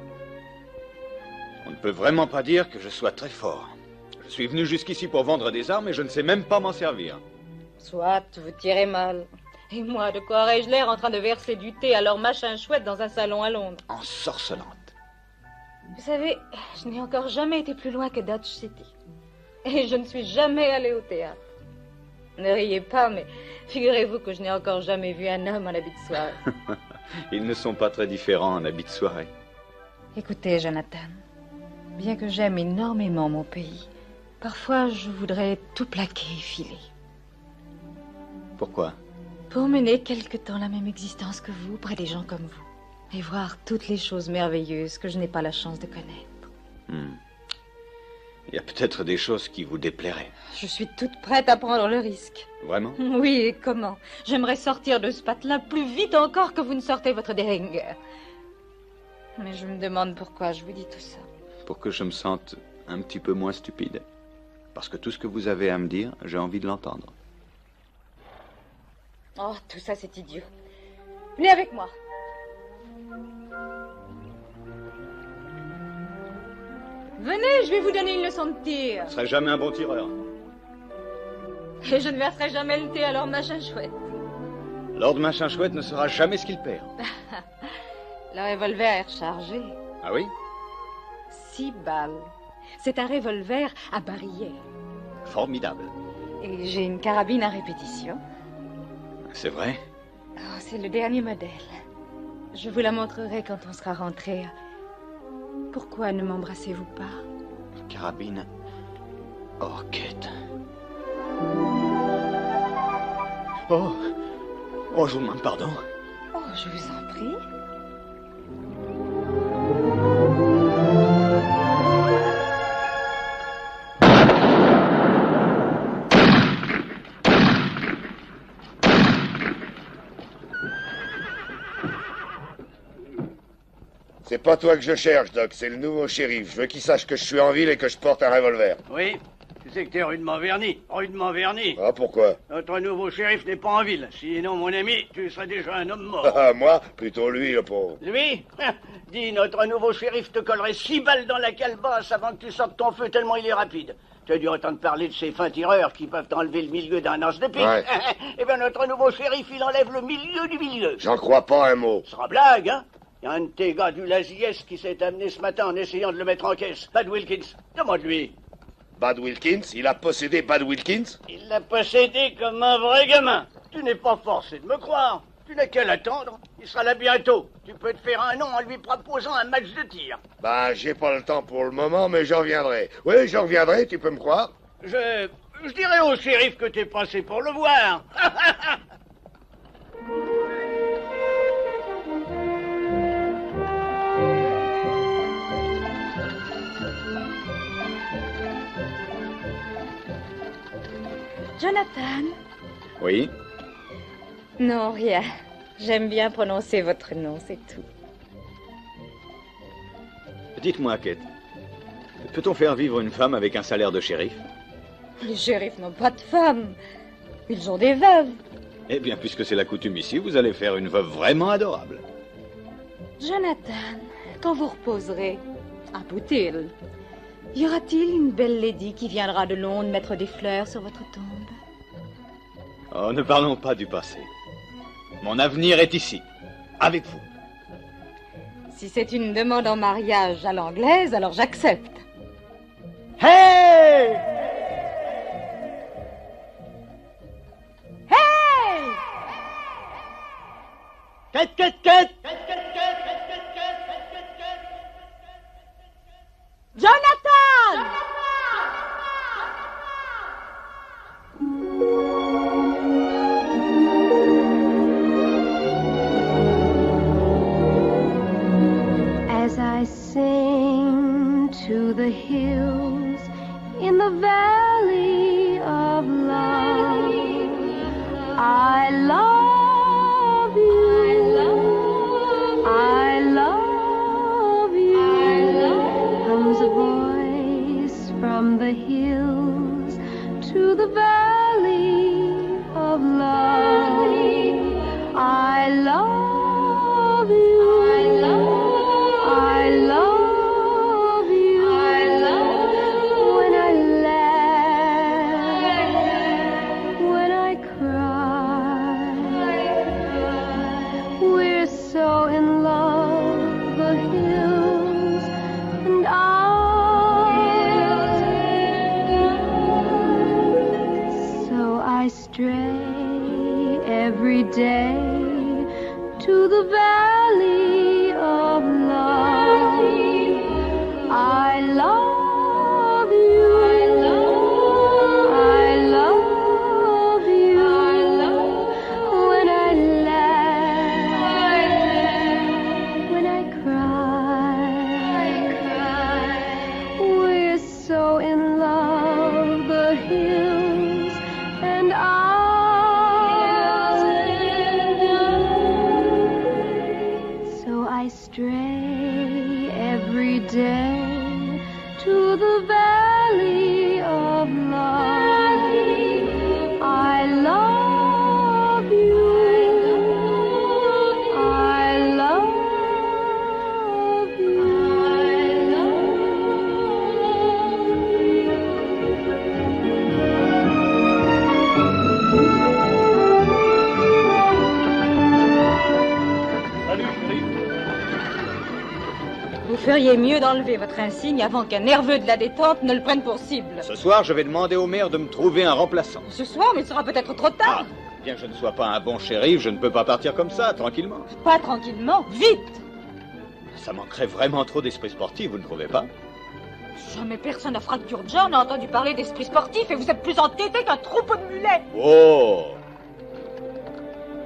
On ne peut vraiment pas dire que je sois très fort. Je suis venu jusqu'ici pour vendre des armes et je ne sais même pas m'en servir. Soit, vous tirez mal. Et moi, de quoi aurais-je l'air en train de verser du thé à leur machin chouette dans un salon à Londres? Ensorcelante. Vous savez, je n'ai encore jamais été plus loin que Dodge City. Et je ne suis jamais allée au théâtre. Ne riez pas, mais figurez-vous que je n'ai encore jamais vu un homme en habit de soirée. Ils ne sont pas très différents en habit de soirée. Écoutez, Jonathan, bien que j'aime énormément mon pays, parfois je voudrais tout plaquer et filer. Pourquoi? Pour mener quelque temps la même existence que vous, près des gens comme vous, et voir toutes les choses merveilleuses que je n'ai pas la chance de connaître. Il y a peut-être des choses qui vous déplairaient. Je suis toute prête à prendre le risque. Vraiment? Oui, et comment? J'aimerais sortir de ce patelin plus vite encore que vous ne sortez votre Derringer. Mais je me demande pourquoi je vous dis tout ça. Pour que je me sente un petit peu moins stupide. Parce que tout ce que vous avez à me dire, j'ai envie de l'entendre. Oh, tout ça, c'est idiot. Venez avec moi. Venez, je vais vous donner une leçon de tir. Je ne serai jamais un bon tireur. Et je ne verserai jamais le thé à leur machin chouette. Lord Machin Chouette ne saura jamais ce qu'il perd. Le revolver est rechargé. Ah oui? 6 balles. C'est un revolver à barillet. Formidable. Et j'ai une carabine à répétition. C'est vrai? Oh, c'est le dernier modèle. Je vous la montrerai quand on sera rentré. Pourquoi ne m'embrassez-vous pas? Carabine. Oh, Kate. Oh, je vous demande pardon. Oh, je vous en prie. C'est pas toi que je cherche, Doc, c'est le nouveau shérif. Je veux qu'il sache que je suis en ville et que je porte un revolver. Oui, tu sais que t'es rudement verni. Rudement verni. Ah, pourquoi? Notre nouveau shérif n'est pas en ville. Sinon, mon ami, tu serais déjà un homme mort. Ah, moi? Plutôt lui, le pauvre. Lui? Dis, notre nouveau shérif te collerait 6 balles dans la calebasse avant que tu sortes ton feu tellement il est rapide. Tu as dû entendre parler de ces fins tireurs qui peuvent enlever le milieu d'un os de pique. Ouais. Eh bien, notre nouveau shérif, il enlève le milieu du milieu. J'en crois pas un mot. Ce sera blague, hein? Il y a un de tes gars du Laziès qui s'est amené ce matin en essayant de le mettre en caisse. Bad Wilkins. Demande-lui. Bad Wilkins? Il a possédé Bad Wilkins? Il l'a possédé comme un vrai gamin. Tu n'es pas forcé de me croire. Tu n'as qu'à l'attendre. Il sera là bientôt. Tu peux te faire un nom en lui proposant un match de tir. Bah, j'ai pas le temps pour le moment, mais j'en reviendrai. Oui, j'en reviendrai, tu peux me croire? Je dirais au shérif que t'es passé pour le voir. Jonathan? Oui? Non, rien. J'aime bien prononcer votre nom, c'est tout. Dites-moi, Kate, peut-on faire vivre une femme avec un salaire de shérif? Les shérifs n'ont pas de femmes. Ils ont des veuves. Eh bien, puisque c'est la coutume ici, vous allez faire une veuve vraiment adorable. Jonathan, quand vous reposerez à Boutil, y aura-t-il une belle lady qui viendra de Londres mettre des fleurs sur votre tombe? Oh, ne parlons pas du passé. Mon avenir est ici, avec vous. Si c'est une demande en mariage à l'anglaise, alors j'accepte. Hey! Hey! Quête! I sing to the hills in the valley of love. I love you. I love you. Comes a voice from the hills to the valley of love. I love you. I love you. When I laugh, when I cry, we're so in love, the hills and I. So I stray every day to the valley of love. I love you. I love you. When I laugh, when I cry, we're so in love, the hills and I. I stray every day to the valley of love. I love you. I love you. Vous feriez mieux d'enlever votre insigne avant qu'un nerveux de la détente ne le prenne pour cible. Ce soir, je vais demander au maire de me trouver un remplaçant. Ce soir, mais il sera peut-être trop tard. Bien que je ne sois pas un bon shérif, je ne peux pas partir comme ça, tranquillement. Pas tranquillement, vite. Ça manquerait vraiment trop d'esprit sportif, vous ne trouvez pas? Jamais personne à Fracture John n'a entendu parler d'esprit sportif et vous êtes plus entêté qu'un troupeau de mulets. Oh!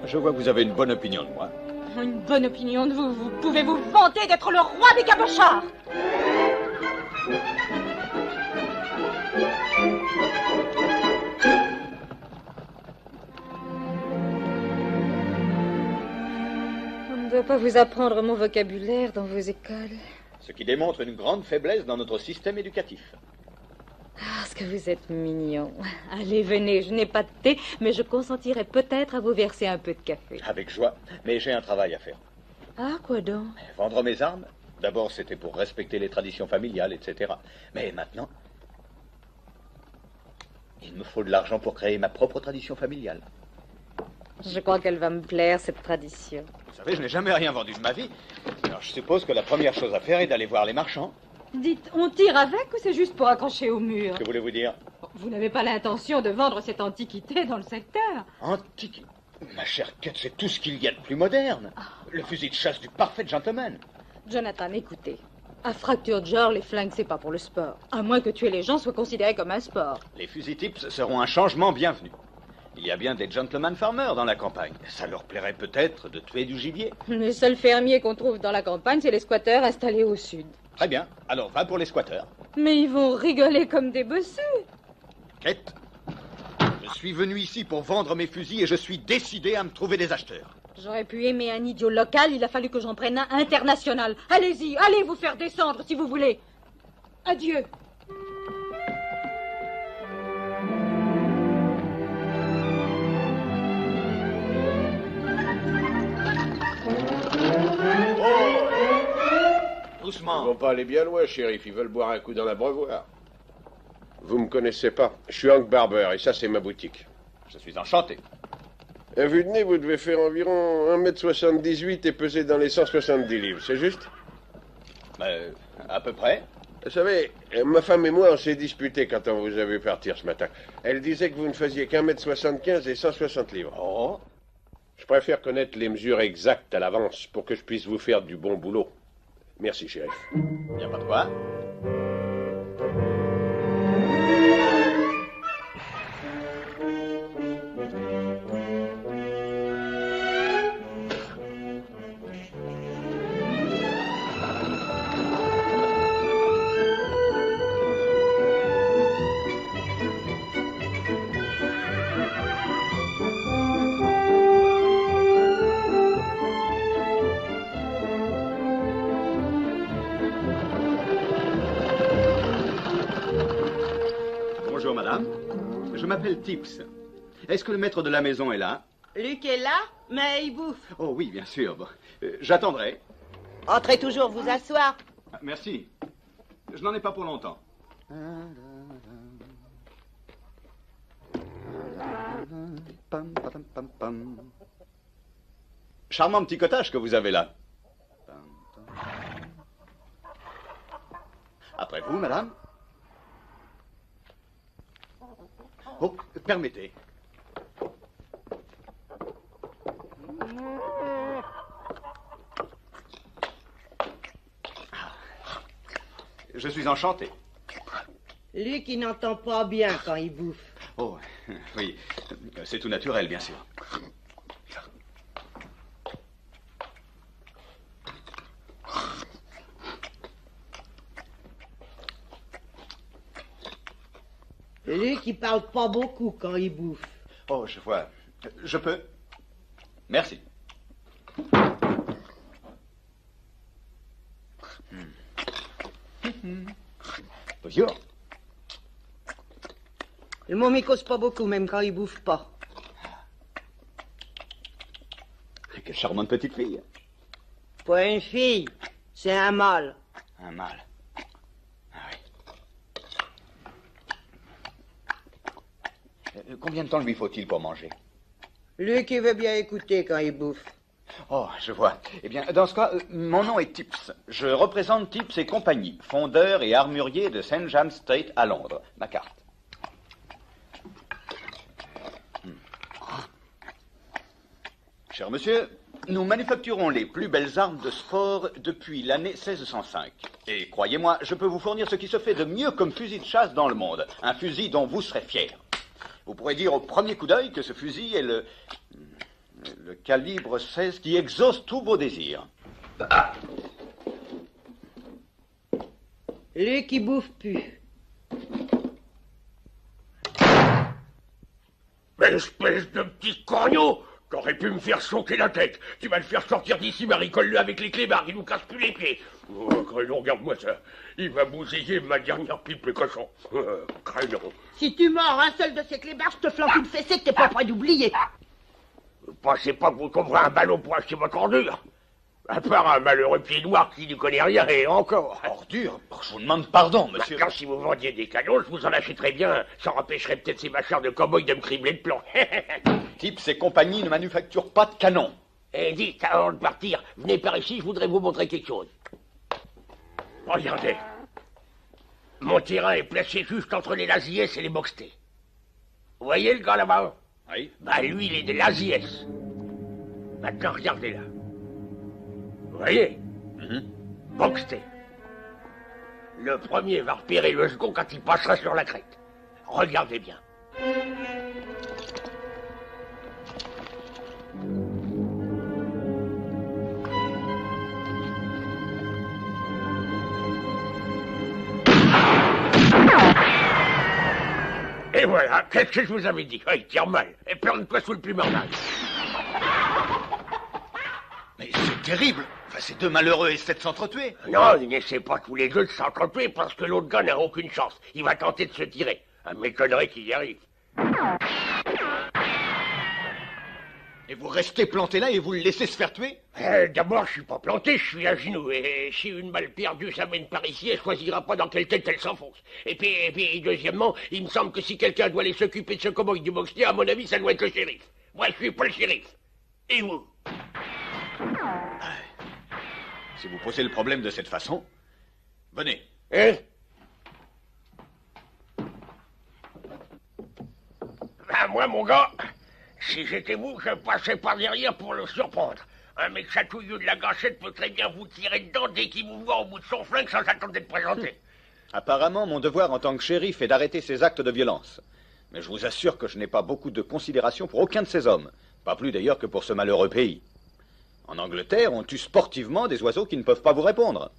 Je vois que vous avez une bonne opinion de moi. Une bonne opinion de vous. Vous pouvez vous vanter d'être le roi des cabochards. On ne doit pas vous apprendre mon vocabulaire dans vos écoles. Ce qui démontre une grande faiblesse dans notre système éducatif. Ah, ce que vous êtes mignon. Allez, venez, je n'ai pas de thé, mais je consentirai peut-être à vous verser un peu de café. Avec joie, mais j'ai un travail à faire. Ah, quoi donc? Vendre mes armes. D'abord, c'était pour respecter les traditions familiales, etc. Mais maintenant, il me faut de l'argent pour créer ma propre tradition familiale. Je crois qu'elle va me plaire, cette tradition. Vous savez, je n'ai jamais rien vendu de ma vie. Alors, je suppose que la première chose à faire est d'aller voir les marchands. Dites, on tire avec ou c'est juste pour accrocher au mur? Que voulez-vous dire? Vous n'avez pas l'intention de vendre cette antiquité dans le secteur? Antiquité? Ma chère Kate, c'est tout ce qu'il y a de plus moderne. Le fusil de chasse du parfait gentleman. Jonathan, écoutez. À Fracture George, les flingues, c'est pas pour le sport. À moins que tuer les gens soit considéré comme un sport. Les fusils tips seront un changement bienvenu. Il y a bien des gentleman farmers dans la campagne. Ça leur plairait peut-être de tuer du gibier. Les seuls fermiers qu'on trouve dans la campagne, c'est les squatteurs installés au sud. Très bien. Alors, va pour les squatteurs. Mais ils vont rigoler comme des bossus. Kate, je suis venu ici pour vendre mes fusils et je suis décidé à me trouver des acheteurs. J'aurais pu aimer un idiot local, il a fallu que j'en prenne un international. Allez-y, allez vous faire descendre si vous voulez. Adieu. Doucement. Ils vont pas aller bien loin, shérif. Ils veulent boire un coup dans l'abreuvoir. Vous me connaissez pas. Je suis Hank Barber et ça, c'est ma boutique. Je suis enchanté. À vue de nez, vous devez faire environ 1m78 et peser dans les 170 livres, c'est juste? À peu près. Vous savez, ma femme et moi, on s'est disputés quand on vous a vu partir ce matin. Elle disait que vous ne faisiez qu'un 1m75 et 160 livres. Oh. Je préfère connaître les mesures exactes à l'avance pour que je puisse vous faire du bon boulot. Merci, shérif. Y a pas de quoi. Je m'appelle Tips. Est-ce que le maître de la maison est là? Luc est là, mais il bouffe. Oh oui, bien sûr. Bon. J'attendrai. Entrez toujours vous asseoir. Merci. Je n'en ai pas pour longtemps. Charmant petit cottage que vous avez là. Après vous, madame. Oh, permettez. Je suis enchanté. Luc, il n'entend pas bien quand il bouffe. Oh, oui. C'est tout naturel, bien sûr. Luc, il parle pas beaucoup quand il bouffe. Oh, je vois. Je peux. Merci. Bonjour. Le môme, il cause pas beaucoup, même quand il bouffe pas. Quelle charmante petite fille. Pas une fille, c'est un mâle. Un mâle. Combien de temps lui faut-il pour manger? Luc, il veut bien écouter quand il bouffe. Oh, je vois. Eh bien, dans ce cas, mon nom est Tips. Je représente Tips et compagnie, fondeur et armurier de St. James Street à Londres. Ma carte. Cher monsieur, nous manufacturons les plus belles armes de sport depuis l'année 1605. Et croyez-moi, je peux vous fournir ce qui se fait de mieux comme fusil de chasse dans le monde. Un fusil dont vous serez fier. Vous pourrez dire au premier coup d'œil que ce fusil est le calibre 16 qui exauce tous vos désirs. Luc, il bouffe plus. Espèce de petit corneau! T'aurais pu me faire sauter la tête. Tu vas le faire sortir d'ici, Marie-Colle-le avec les clébards, il nous casse plus les pieds. Oh, Crénon, regarde-moi ça. Il va bousiller ma dernière pipe, le cochon. Crénon. Si tu mords un seul de ces clébards, je te flanque une fessée que t'es pas prêt d'oublier. Vous pensez pas que vous trouverez un ballon pour acheter votre ordure? À part un malheureux pied noir qui ne connaît rien, et encore. Ordure? Je vous demande pardon, monsieur. Maintenant, si vous vendiez des canons, je vous en achèterais bien. Ça empêcherait peut-être ces machins de cow-boys de me cribler de plomb. Tips et compagnie ne manufacturent pas de canons. Et dites, avant de partir, venez par ici, je voudrais vous montrer quelque chose. Regardez. Mon terrain est placé juste entre les Lazies et les Boxtés. Vous voyez le gars là-bas? Oui. Bah lui, il est des Lazies. Maintenant, regardez là. Vous voyez? Boxté. Le premier va repérer le second quand il passera sur la crête. Regardez bien. Et voilà, qu'est-ce que je vous avais dit? Il tire mal. Et plante-toi sous le plumardage. Mais c'est terrible. Enfin, ces deux malheureux essaient de s'entretuer. Non, ils n'essaient pas tous les deux de s'entretuer parce que l'autre gars n'a aucune chance. Il va tenter de se tirer. Ça m'étonnerait qu'il y arrive. Et vous restez planté là et vous le laissez se faire tuer? D'abord, je suis pas planté, je suis à genoux. Et si une balle perdue s'amène par ici, elle choisira pas dans quelle tête elle s'enfonce. Et puis, deuxièmement, il me semble que si quelqu'un doit aller s'occuper de ce cow-boy du Boxté, à mon avis, ça doit être le shérif. Moi, je suis pas le shérif. Et vous? Si vous posez le problème de cette façon, venez. Ben, moi, mon gars, si j'étais vous, je passerais par derrière pour le surprendre. Un mec chatouilleux de la gâchette peut très bien vous tirer dedans dès qu'il vous voit au bout de son flingue sans attendre d'être présenté. Apparemment, mon devoir en tant que shérif est d'arrêter ces actes de violence. Mais je vous assure que je n'ai pas beaucoup de considération pour aucun de ces hommes. Pas plus d'ailleurs que pour ce malheureux pays. En Angleterre, on tue sportivement des oiseaux qui ne peuvent pas vous répondre.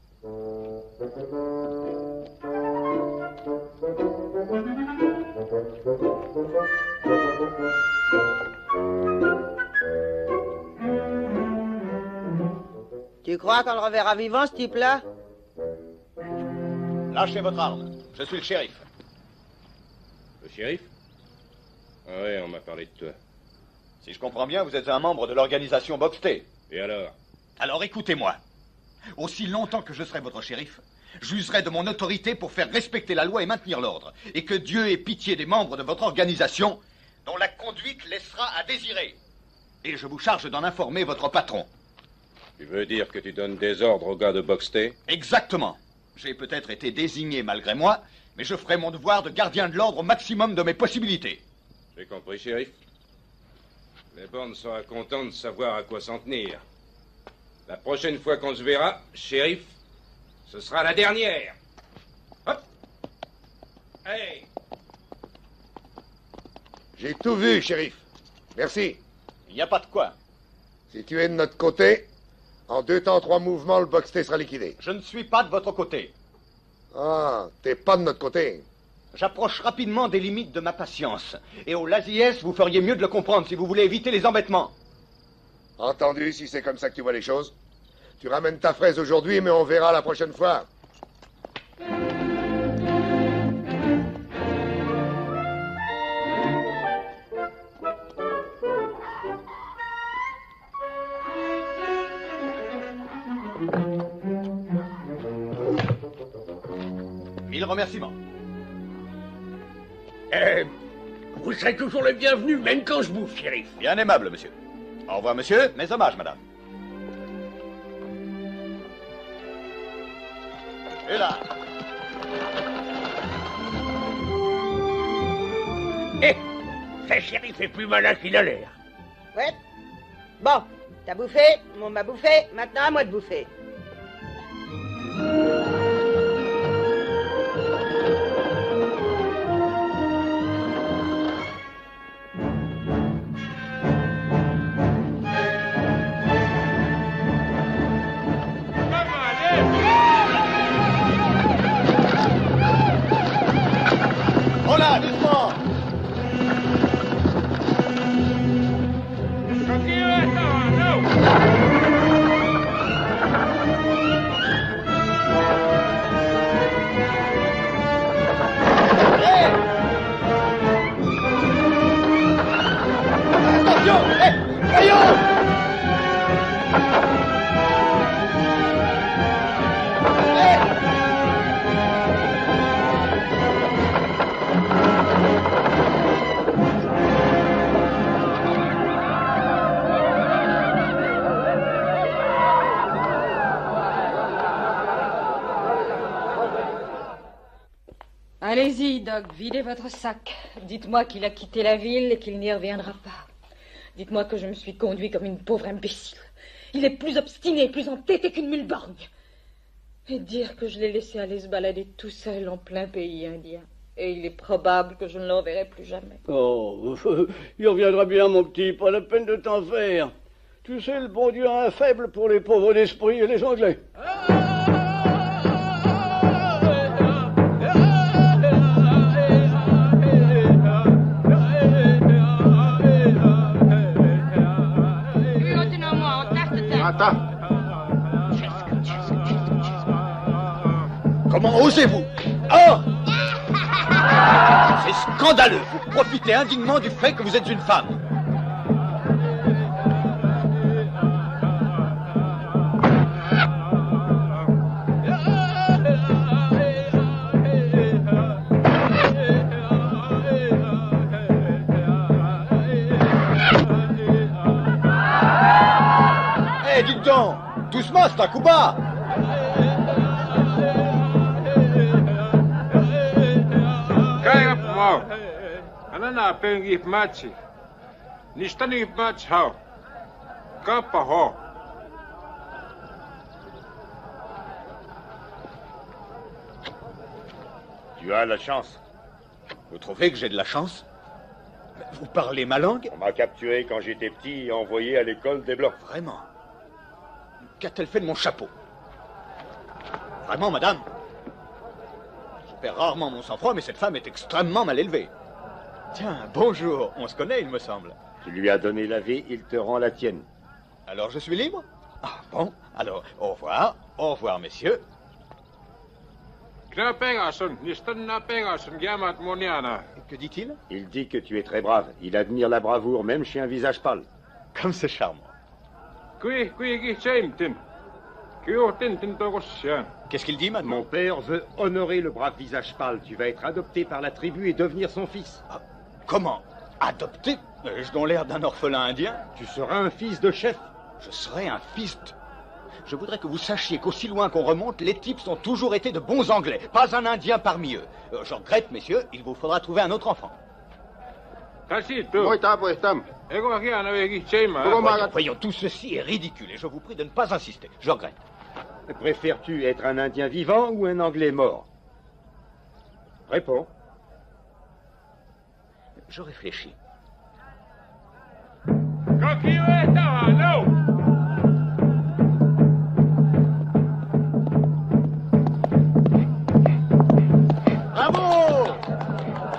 Tu crois qu'on le reverra vivant, ce type-là? Lâchez votre arme. Je suis le shérif. Le shérif? Ah oui, on m'a parlé de toi. Si je comprends bien, vous êtes un membre de l'organisation Boxté. Et alors? Alors écoutez-moi. Aussi longtemps que je serai votre shérif, j'userai de mon autorité pour faire respecter la loi et maintenir l'ordre. Et que Dieu ait pitié des membres de votre organisation dont la conduite laissera à désirer. Et je vous charge d'en informer votre patron. Tu veux dire que tu donnes des ordres aux gars de Boxté? Exactement. J'ai peut-être été désigné malgré moi, mais je ferai mon devoir de gardien de l'ordre au maximum de mes possibilités. J'ai compris, shérif. Les bornes sera content de savoir à quoi s'en tenir. La prochaine fois qu'on se verra, shérif, ce sera la dernière. Hop! Hey! J'ai tout vu, shérif. Merci. Il n'y a pas de quoi. Si tu es de notre côté, en 2 temps, 3 mouvements, le Boxté sera liquidé. Je ne suis pas de votre côté. Ah, t'es pas de notre côté. J'approche rapidement des limites de ma patience. Et au Laziès, vous feriez mieux de le comprendre si vous voulez éviter les embêtements. Entendu, si c'est comme ça que tu vois les choses. Tu ramènes ta fraise aujourd'hui, mais on verra la prochaine fois. Mille remerciements. Vous serez toujours le bienvenu, même quand je bouffe, shérif. Bien aimable, monsieur. Au revoir, monsieur. Mes hommages, madame. Et là. Ce shérif est plus malin qu'il a l'air. Ouais. Bon, t'as bouffé, on m'a bouffé, maintenant à moi de bouffer. Oh là, doucement. Allez-y, Doc, videz votre sac. Dites-moi qu'il a quitté la ville et qu'il n'y reviendra pas. Dites-moi que je me suis conduit comme une pauvre imbécile. Il est plus obstiné, plus entêté qu'une mule borgne. Et dire que je l'ai laissé aller se balader tout seul en plein pays indien. Et il est probable que je ne le reverrai plus jamais. Oh, il reviendra bien, mon petit, pas la peine de t'en faire. Tu sais, le bon Dieu a un faible pour les pauvres d'esprit et les Anglais. Attends. Comment osez-vous? Oh! C'est scandaleux. Vous profitez indignement du fait que vous êtes une femme. Eh, dites donc! Doucement, c'est un coup bas! Kaya mo. Ano na pengif matsi? Nistani match how? Kapa ho. Tu as la chance. Vous trouvez que j'ai de la chance? Vous parlez ma langue? On m'a capturé quand j'étais petit et envoyé à l'école des Blancs. Vraiment? Qu'a-t-elle fait de mon chapeau? Vraiment, madame? Je perds rarement mon sang-froid, mais cette femme est extrêmement mal élevée. Tiens, bonjour. On se connaît, il me semble. Tu lui as donné la vie, il te rend la tienne. Alors je suis libre? Ah, bon. Alors, au revoir. Au revoir, messieurs. Kna pengasun, nistan na pengasun, gamat mo niya na. Que dit-il? Il dit que tu es très brave. Il admire la bravoure, même chez un visage pâle. Comme c'est charmant. Qu'est-ce qu'il dit maintenant? Mon père veut honorer le brave visage pâle. Tu vas être adopté par la tribu et devenir son fils. Ah, comment? Adopté? Ai-je donc l'air d'un orphelin indien? Tu seras un fils de chef. Je serai un fils de... Je voudrais que vous sachiez qu'aussi loin qu'on remonte, les Tips ont toujours été de bons Anglais. Pas un Indien parmi eux. Je regrette, messieurs, il vous faudra trouver un autre enfant. Voyons, tout ceci est ridicule et je vous prie de ne pas insister. Je regrette. Préfères-tu être un Indien vivant ou un Anglais mort? Réponds. Je réfléchis. Bravo!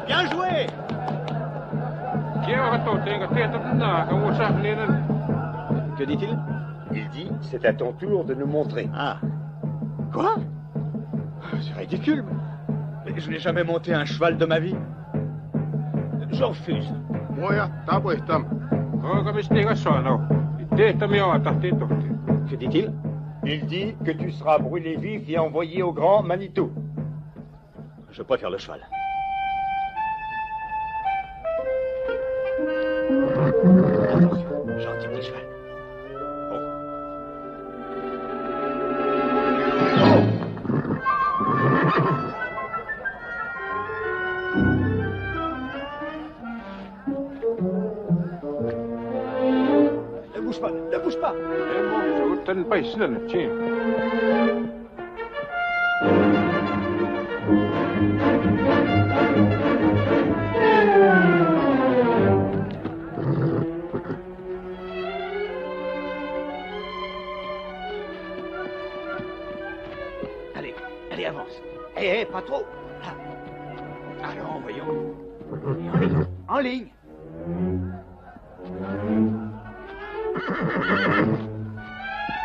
Bien joué! Que dit-il? Il dit, c'est à ton tour de nous montrer. Ah. Quoi? C'est ridicule. Mais je n'ai jamais monté un cheval de ma vie. Je refuse. Que dit-il? Il dit que tu seras brûlé vif et envoyé au grand Manitou. Je préfère le cheval. Attention, gentil petit cheval. Ne bouge pas, ne bouge pas. Allez, allez, avance. Eh, pas trop. Là. Alors, voyons. En ligne. En ligne.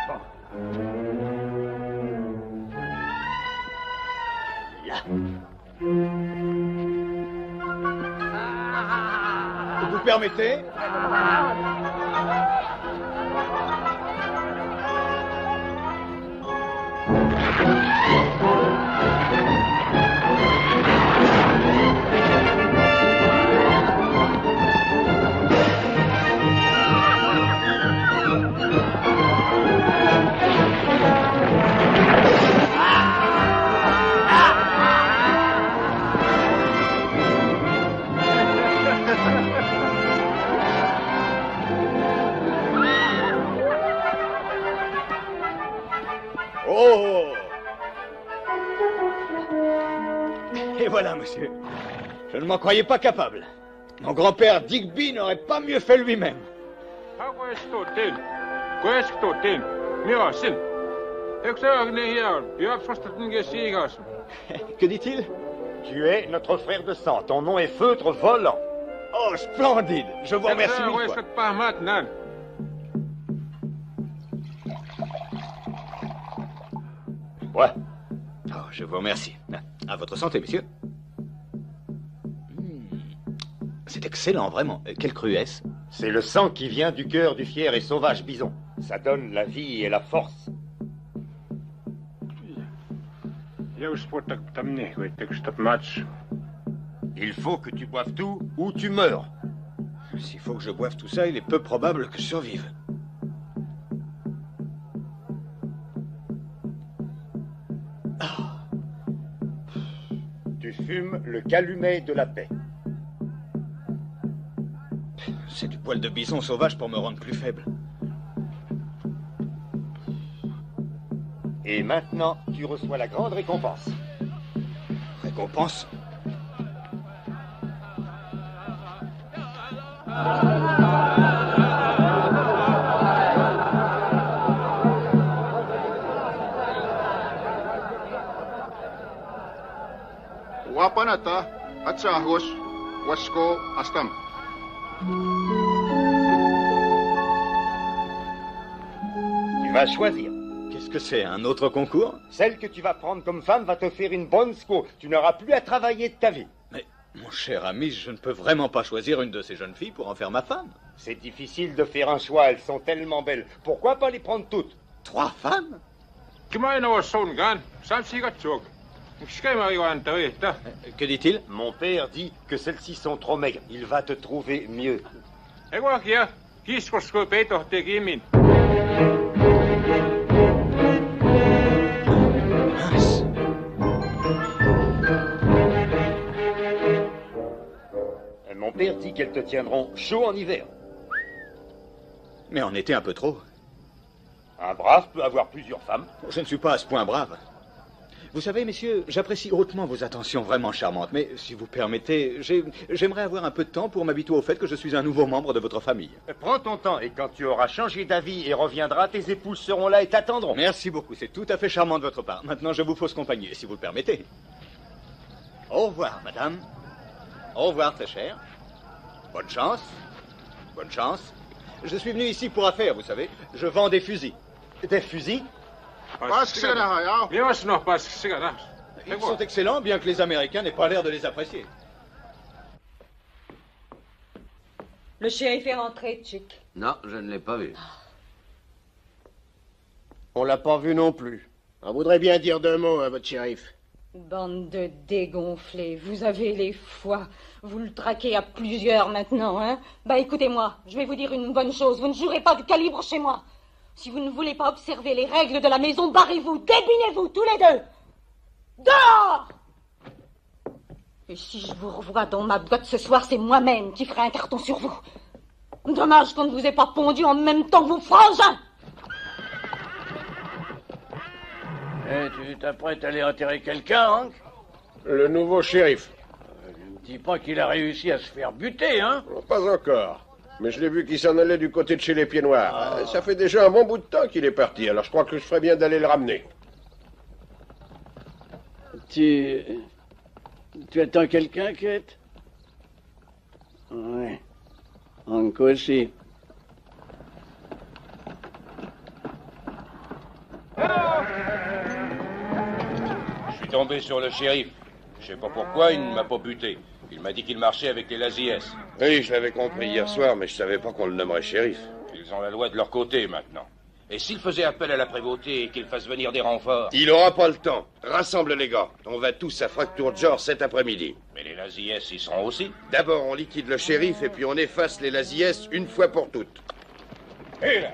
Bon. Là. Vous permettez? Oh! Et voilà, monsieur. Je ne m'en croyais pas capable. Mon grand-père Digby n'aurait pas mieux fait lui-même. Que dit-il? Tu es notre frère de sang. Ton nom est Feutre Volant. Oh, splendide. Je vous remercie mille fois. Ouais. Oh, je vous remercie. À votre santé, monsieur. C'est excellent, vraiment. Quelle cruesse. C'est le sang qui vient du cœur du fier et sauvage bison. Ça donne la vie et la force. Il faut que tu boives tout ou tu meurs. S'il faut que je boive tout ça, il est peu probable que je survive. Tu fumes le calumet de la paix. C'est du poil de bison sauvage pour me rendre plus faible. Et maintenant, tu reçois la grande récompense. Récompense? Wapanata, Atsahos, Wasko, Astam. Tu vas choisir. Qu'est-ce que c'est, un autre concours? Celle que tu vas prendre comme femme va te faire une bonne sco. Tu n'auras plus à travailler de ta vie. Mon cher ami, je ne peux vraiment pas choisir une de ces jeunes filles pour en faire ma femme. C'est difficile de faire un choix, elles sont tellement belles. Pourquoi pas les prendre toutes? 3 femmes? Que dit-il? Mon père dit que celles-ci sont trop maigres. Il va te trouver mieux. Mon père dit qu'elles te tiendront chaud en hiver. Mais en été un peu trop. Un brave peut avoir plusieurs femmes. Je ne suis pas à ce point brave. Vous savez, messieurs, j'apprécie hautement vos attentions vraiment charmantes, mais si vous permettez, j'aimerais avoir un peu de temps pour m'habituer au fait que je suis un nouveau membre de votre famille. Prends ton temps, et quand tu auras changé d'avis et reviendras, tes épouses seront là et t'attendront. Merci beaucoup, c'est tout à fait charmant de votre part. Maintenant, je vous fausse compagnie, si vous le permettez. Au revoir, madame. Au revoir, très cher. Bonne chance. Bonne chance. Je suis venu ici pour affaires, vous savez. Je vends des fusils. Des fusils? Ils sont excellents, bien que les Américains n'aient pas l'air de les apprécier. Le shérif est rentré, Chick. Non, je ne l'ai pas vu. On l'a pas vu non plus. On voudrait bien dire 2 mots à votre shérif. Bande de dégonflés, vous avez les foies. Vous le traquez à plusieurs maintenant, hein? Bah écoutez-moi, je vais vous dire une bonne chose. Vous ne jouerez pas de calibre chez moi. Si vous ne voulez pas observer les règles de la maison, barrez-vous, débinez-vous, tous les deux. Dehors! Et si je vous revois dans ma boîte ce soir, c'est moi-même qui ferai un carton sur vous. Dommage qu'on ne vous ait pas pondu en même temps que vos frangins. Tu t'apprêtes à aller enterrer quelqu'un, Hank? Le nouveau shérif. Ne me dis pas qu'il a réussi à se faire buter, hein? Pas encore. Mais je l'ai vu qu'il s'en allait du côté de chez les Pieds Noirs. Ça fait déjà un bon bout de temps qu'il est parti, alors je crois que je ferais bien d'aller le ramener. Tu attends quelqu'un, Kate? Oui. Hank aussi. Je suis tombé sur le shérif. Je sais pas pourquoi, il ne m'a pas buté. Il m'a dit qu'il marchait avec les Lazies. Oui, je l'avais compris hier soir, mais je savais pas qu'on le nommerait shérif. Ils ont la loi de leur côté maintenant. Et s'il faisait appel à la prévôté et qu'il fasse venir des renforts? Il aura pas le temps. Rassemble les gars. On va tous à Fracture George cet après-midi. Mais les Lazies y seront aussi. D'abord, on liquide le shérif et puis on efface les Lazies une fois pour toutes. Et là!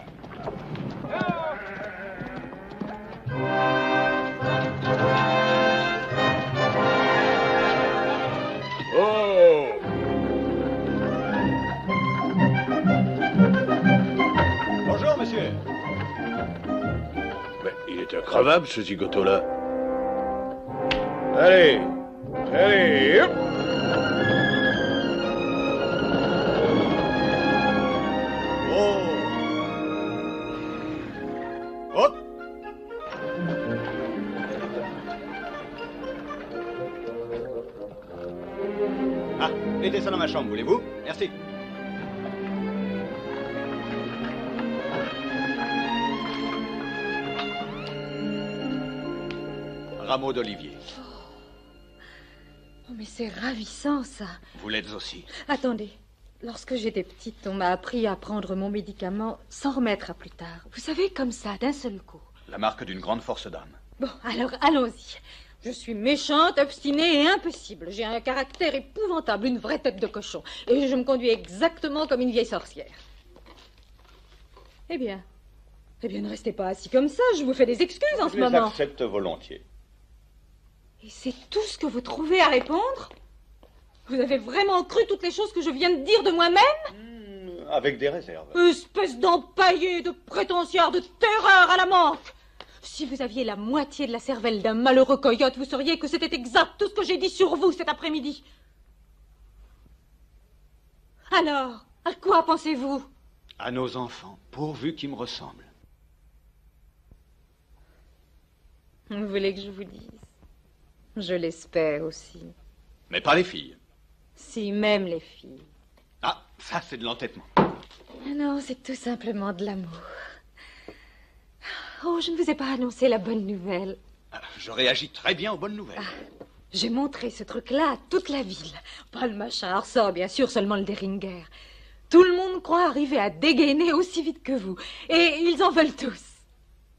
Oh! Bonjour, monsieur. Mais il est incroyable, ce zigoto-là. Allez! Allez! Hop! Oh! Hop! Ah, mettez ça dans ma chambre, voulez-vous? Merci. Rameau d'olivier. Oh, mais c'est ravissant, ça. Vous l'êtes aussi. Attendez. Lorsque j'étais petite, on m'a appris à prendre mon médicament sans remettre à plus tard. Vous savez, comme ça, d'un seul coup. La marque d'une grande force d'âme. Bon, alors, allons-y. Je suis méchante, obstinée et impossible. J'ai un caractère épouvantable, une vraie tête de cochon. Et je me conduis exactement comme une vieille sorcière. Eh bien, ne restez pas assis comme ça. Je vous fais des excuses en ce moment. Je les accepte volontiers. Et c'est tout ce que vous trouvez à répondre? Vous avez vraiment cru toutes les choses que je viens de dire de moi-même? Avec des réserves. Espèce d'empaillé, de prétentieur, de terreur à la manque. Si vous aviez la moitié de la cervelle d'un malheureux coyote, vous sauriez que c'était exact tout ce que j'ai dit sur vous cet après-midi. Alors, à quoi pensez-vous? À nos enfants, pourvu qu'ils me ressemblent. Vous voulez que je vous dise? Je l'espère aussi. Mais pas les filles. Si, même les filles. Ah, ça c'est de l'entêtement. Non, c'est tout simplement de l'amour. Oh, je ne vous ai pas annoncé la bonne nouvelle. Je réagis très bien aux bonnes nouvelles. J'ai montré ce truc-là à toute la ville. Pas le machin Arthur, bien sûr, seulement le Deringer. Tout le monde croit arriver à dégainer aussi vite que vous. Et ils en veulent tous.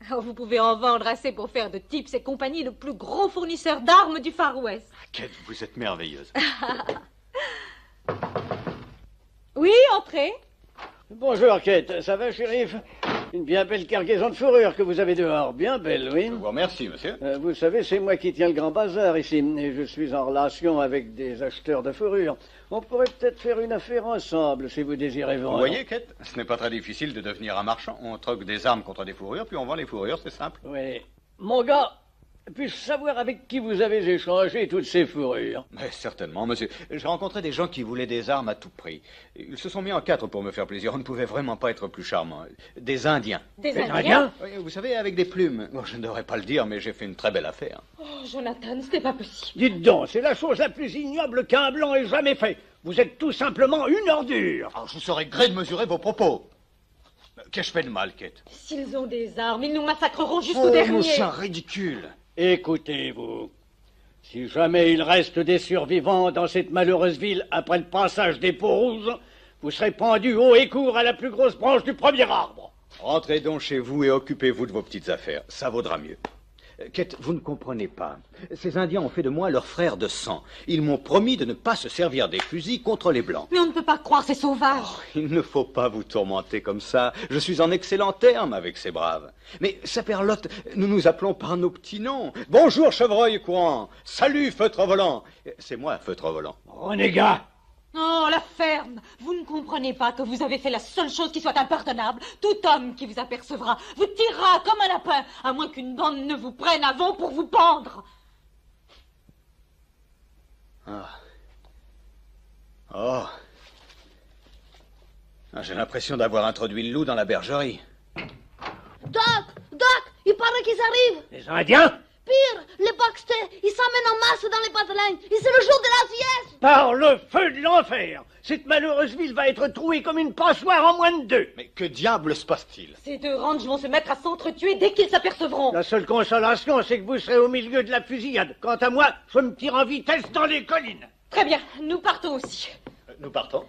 Alors vous pouvez en vendre assez pour faire de Tips et compagnie le plus gros fournisseur d'armes du Far West. Kate, vous êtes merveilleuse. Oui, entrez. Bonjour, Kate. Ça va, shérif? Une bien belle cargaison de fourrure que vous avez dehors. Bien belle, oui. Je vous remercie, monsieur. Vous savez, c'est moi qui tiens le grand bazar ici. Et je suis en relation avec des acheteurs de fourrure. On pourrait peut-être faire une affaire ensemble, si vous désirez vendre. Vous voyez, Kate, ce n'est pas très difficile de devenir un marchand. On troque des armes contre des fourrures, puis on vend les fourrures, c'est simple. Oui. Mon gars, puis-je savoir avec qui vous avez échangé toutes ces fourrures? Mais certainement, monsieur. J'ai rencontré des gens qui voulaient des armes à tout prix. Ils se sont mis en quatre pour me faire plaisir. On ne pouvait vraiment pas être plus charmant. Des Indiens. Des Indiens? Oui, vous savez, avec des plumes. Bon, je ne devrais pas le dire, mais j'ai fait une très belle affaire. Oh, Jonathan, ce n'est pas possible. Dites donc, c'est la chose la plus ignoble qu'un blanc ait jamais fait. Vous êtes tout simplement une ordure. Alors, je serais gré de mesurer vos propos. Qu'ai-je fait de mal, Kate? S'ils ont des armes, ils nous massacreront jusqu'au dernier. C'est ridicule. Écoutez-vous, si jamais il reste des survivants dans cette malheureuse ville après le passage des peaux rouges, vous serez pendus haut et court à la plus grosse branche du premier arbre. Rentrez donc chez vous et occupez-vous de vos petites affaires. Ça vaudra mieux. Kate, vous ne comprenez pas. Ces Indiens ont fait de moi leur frère de sang. Ils m'ont promis de ne pas se servir des fusils contre les Blancs. Mais on ne peut pas croire ces sauvages. Oh, il ne faut pas vous tourmenter comme ça. Je suis en excellent terme avec ces braves. Mais, saperlotte, nous nous appelons par nos petits noms. Bonjour, chevreuil courant. Salut, feutre volant. C'est moi, feutre volant. Renégat. Oh, la ferme! Vous ne comprenez pas que vous avez fait la seule chose qui soit impardonnable. Tout homme qui vous apercevra vous tirera comme un lapin, à moins qu'une bande ne vous prenne avant pour vous pendre. Ah. Oh. Ah, j'ai l'impression d'avoir introduit le loup dans la bergerie. Doc, il paraît qu'ils arrivent. Les Indiens? Pire, les Baxter, ils s'emmènent en masse dans les patelins. Et c'est le jour de la sieste. Par le feu de l'enfer, cette malheureuse ville va être trouée comme une passoire en moins de 2. Mais que diable se passe-t-il? Ces deux ranchs vont se mettre à s'entretuer dès qu'ils s'apercevront. La seule consolation, c'est que vous serez au milieu de la fusillade. Quant à moi, je me tire en vitesse dans les collines. Très bien, nous partons aussi. Nous partons?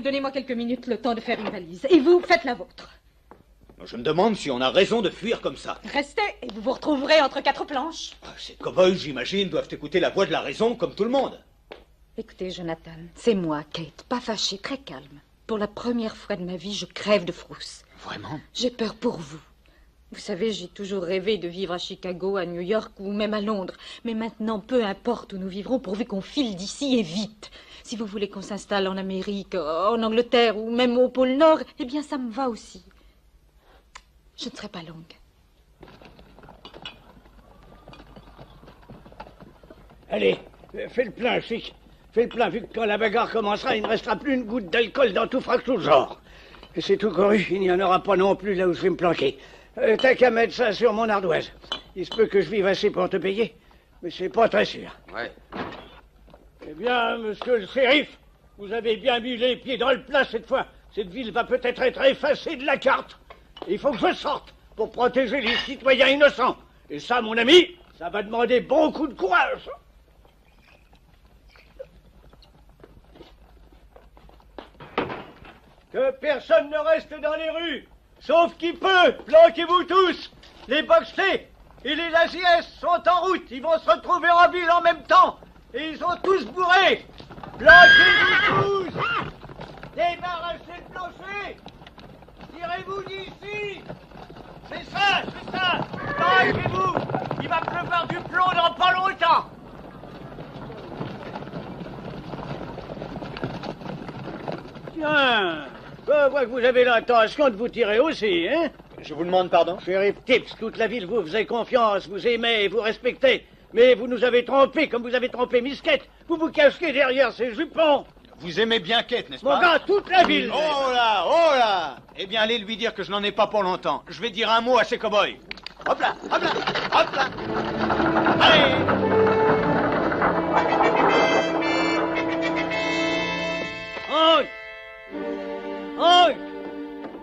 Donnez-moi quelques minutes le temps de faire une valise. Et vous, faites la vôtre. Je me demande si on a raison de fuir comme ça. Restez et vous vous retrouverez entre quatre planches. Ces cow-boys, j'imagine, doivent écouter la voix de la raison comme tout le monde. Écoutez, Jonathan, c'est moi, Kate, pas fâchée, très calme. Pour la première fois de ma vie, je crève de frousse. Vraiment? J'ai peur pour vous. Vous savez, j'ai toujours rêvé de vivre à Chicago, à New York ou même à Londres. Mais maintenant, peu importe où nous vivrons, pourvu qu'on file d'ici et vite. Si vous voulez qu'on s'installe en Amérique, en Angleterre ou même au pôle Nord, eh bien, ça me va aussi. Je ne serai pas longue. Allez, fais le plein, chic. Fais le plein, vu que quand la bagarre commencera, il ne restera plus une goutte d'alcool dans tout fracture genre. Et c'est tout couru, il n'y en aura pas non plus là où je vais me planquer. T'as qu'à mettre ça sur mon ardoise. Il se peut que je vive assez pour te payer, mais c'est pas très sûr. Ouais. Eh bien, monsieur le shérif, vous avez bien mis les pieds dans le plat cette fois. Cette ville va peut-être être effacée de la carte. Il faut que je sorte pour protéger les citoyens innocents. Et ça, mon ami, ça va demander beaucoup de courage. Que personne ne reste dans les rues, sauf qui peut. Planquez-vous tous. Les Boxley et les Laziès sont en route. Ils vont se retrouver en ville en même temps. Et ils ont tous bourré. Planquez-vous tous. Débarrassez le plancher. Tirez-vous d'ici. C'est ça. Planquez-vous. Il va pleuvoir du plomb dans pas longtemps. Tiens, je vois que vous avez l'intention de vous tirer aussi, hein? Je vous demande pardon? Shérif Tips, toute la ville vous faisait confiance, vous aimait et vous respectez. Mais vous nous avez trompés comme vous avez trompé Misquette. Vous vous cachez derrière ces jupons. Vous aimez bien Kate, n'est-ce Mon pas? gars, toute la ville. Oh là! Eh bien, allez lui dire que je n'en ai pas pour longtemps. Je vais dire un mot à ces cow-boys. Hop là! Allez! Hank!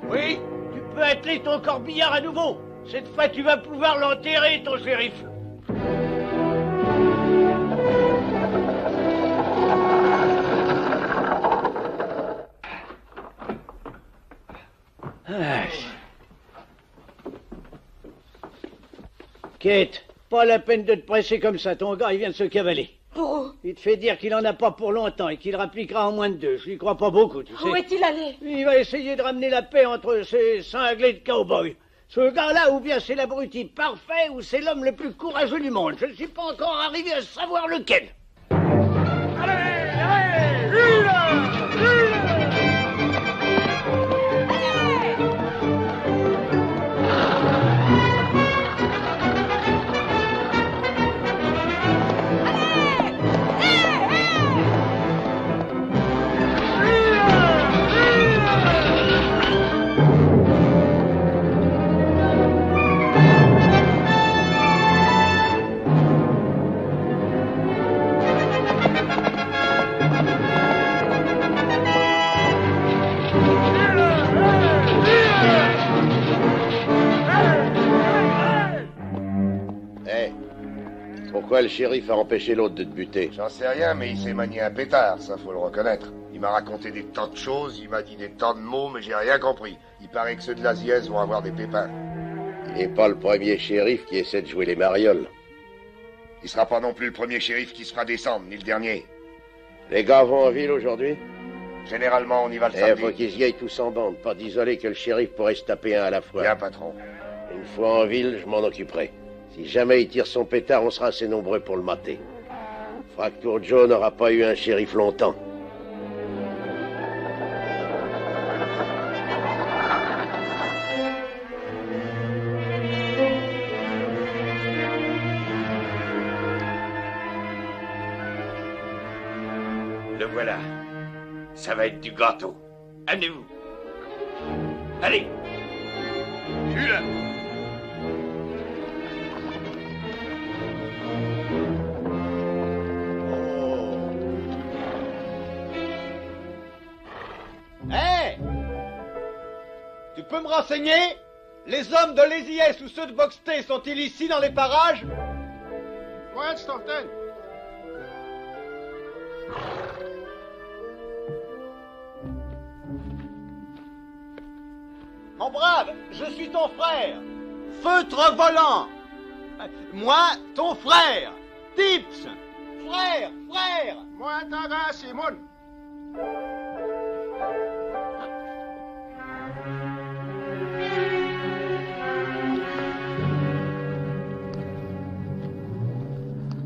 Oui? Tu peux atteler ton corbillard à nouveau. Cette fois, tu vas pouvoir l'enterrer, ton shérif. Kate, pas la peine de te presser comme ça. Ton gars, il vient de se cavaler. Oh. Il te fait dire qu'il en a pas pour longtemps et qu'il rappliquera en moins de 2. Je lui crois pas beaucoup, tu sais. Où est-il allé? Il va essayer de ramener la paix entre ces cinglés de cow-boys. Ce gars-là, ou bien c'est l'abruti parfait, ou c'est l'homme le plus courageux du monde. Je ne suis pas encore arrivé à savoir lequel. Pourquoi le shérif a empêché l'autre de te buter? J'en sais rien, mais il s'est manié un pétard, ça faut le reconnaître. Il m'a raconté des tas de choses, il m'a dit des tas de mots, mais j'ai rien compris. Il paraît que ceux de la Ziez vont avoir des pépins. Il n'est pas le premier shérif qui essaie de jouer les marioles. Il sera pas non plus le premier shérif qui se fera descendre, ni le dernier. Les gars vont en ville aujourd'hui? Généralement, on y va le Il samedi. faut qu'ils y aillent tous en bande, pas d'isoler que le shérif pourrait se taper un à la fois. Bien, patron. Une fois en ville, je m'en occuperai. Si jamais il tire son pétard, on sera assez nombreux pour le mater. Fracture Joe n'aura pas eu un shérif longtemps. Le voilà. Ça va être du gâteau. Amenez-vous. Allez. Tue-le. Hé! Tu peux me renseigner? Les hommes de l'ESIS ou ceux de Boxté sont-ils ici dans les parages? Ouais, Storten. Mon brave, je suis ton frère. Feutre volant. Moi, ton frère. Tips. Frère. Moi, Tara, Simon.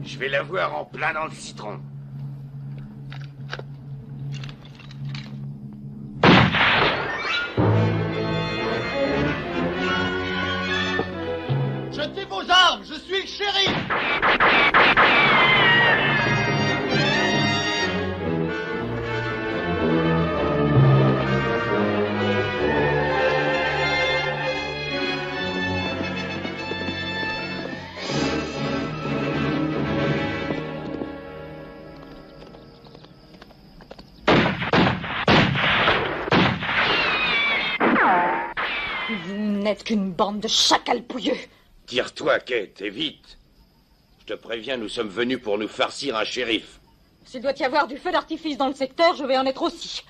Je vais la voir en plein dans le citron. Jetez vos armes, je suis le shérif. Vous n'êtes qu'une bande de chacals pouilleux. Tire-toi, Kate, et vite. Je te préviens, nous sommes venus pour nous farcir un shérif. S'il doit y avoir du feu d'artifice dans le secteur, je vais en être aussi.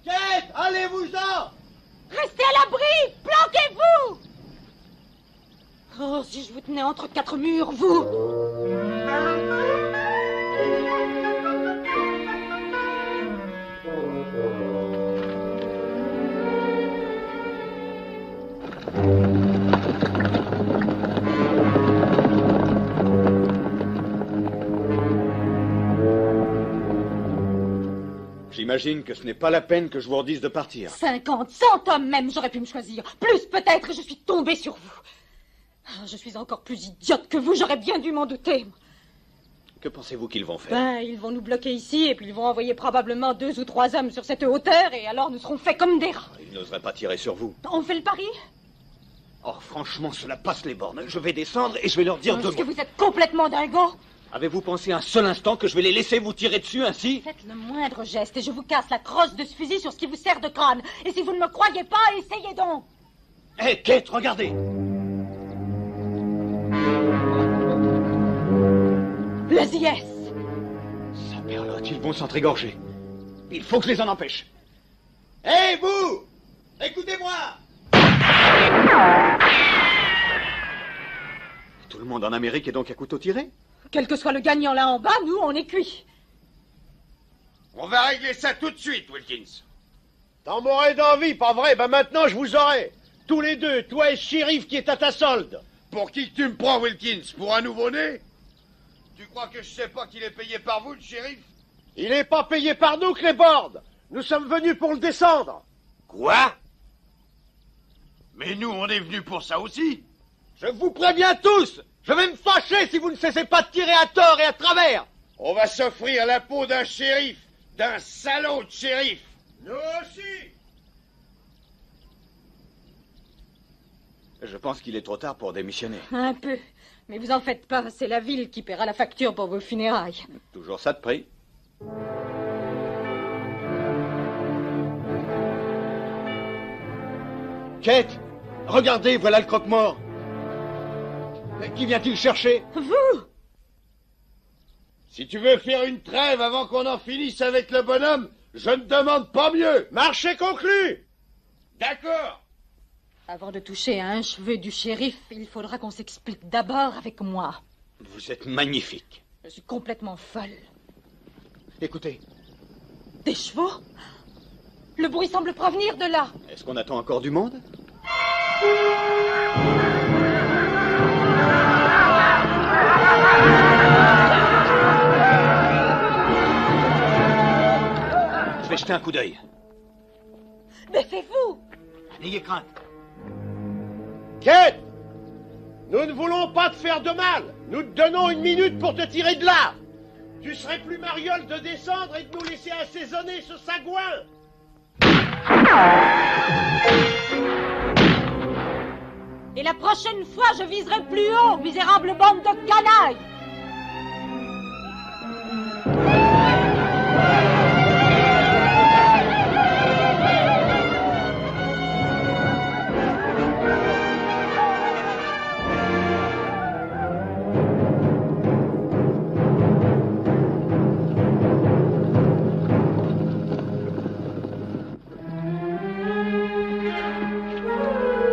Kate, allez-vous-en. Restez à l'abri. Planquez-vous. Oh, si je vous tenais entre quatre murs, vous. J'imagine que ce n'est pas la peine que je vous redise de partir. 50, 100 hommes même, j'aurais pu me choisir. Plus peut-être, je suis tombée sur vous. Ah, je suis encore plus idiote que vous, j'aurais bien dû m'en douter. Que pensez-vous qu'ils vont faire? Ben, ils vont nous bloquer ici, et puis ils vont envoyer probablement 2 ou 3 hommes sur cette hauteur, et alors nous serons faits comme des rats. Ils n'oseraient pas tirer sur vous. On fait le pari? Oh, franchement, cela passe les bornes. Je vais descendre et je vais leur dire de Est-ce que moi. vous êtes complètement dingo? Avez-vous pensé un seul instant que je vais les laisser vous tirer dessus ainsi? Faites le moindre geste, et je vous casse la crosse de ce fusil sur ce qui vous sert de crâne. Et si vous ne me croyez pas, essayez donc. Hé, Kate, regardez. Le ZS. Saperlotte, ils vont s'entrégorger. Il faut que je les en empêche. Hé, vous! Écoutez-moi! Tout le monde en Amérique est donc à couteau tiré? Quel que soit le gagnant là en bas, nous, on est cuits. On va régler ça tout de suite, Wilkins. T'en m'aurais d'envie, pas vrai? Ben maintenant, je vous aurai. Tous les deux, toi et ce shérif qui est à ta solde. Pour qui tu me prends, Wilkins? Pour un nouveau-né? Tu crois que je sais pas qu'il est payé par vous, le shérif? Il est pas payé par nous, Clayboard. Nous sommes venus pour le descendre. Quoi? Mais nous, on est venus pour ça aussi. Je vous préviens tous, je vais me fâcher si vous ne cessez pas de tirer à tort et à travers. On va s'offrir la peau d'un shérif, d'un salaud de shérif. Nous aussi. Je pense qu'il est trop tard pour démissionner. Un peu. Mais vous en faites pas, c'est la ville qui paiera la facture pour vos funérailles. Toujours ça de prix. Kate, regardez, voilà le croque-mort. Qui vient-il chercher? Vous! Si tu veux faire une trêve avant qu'on en finisse avec le bonhomme, je ne demande pas mieux. Marché conclu. D'accord. Avant de toucher à un cheveu du shérif, il faudra qu'on s'explique d'abord avec moi. Vous êtes magnifique. Je suis complètement folle. Écoutez. Des chevaux? Le bruit semble provenir de là. Est-ce qu'on attend encore du monde? Je vais jeter un coup d'œil. Défez-vous! N'ayez crainte. Kate! Nous ne voulons pas te faire de mal. Nous te donnons une minute pour te tirer de là. Tu serais plus mariole de descendre et de nous laisser assaisonner ce sagouin. Et la prochaine fois, je viserai plus haut, misérable bande de canailles!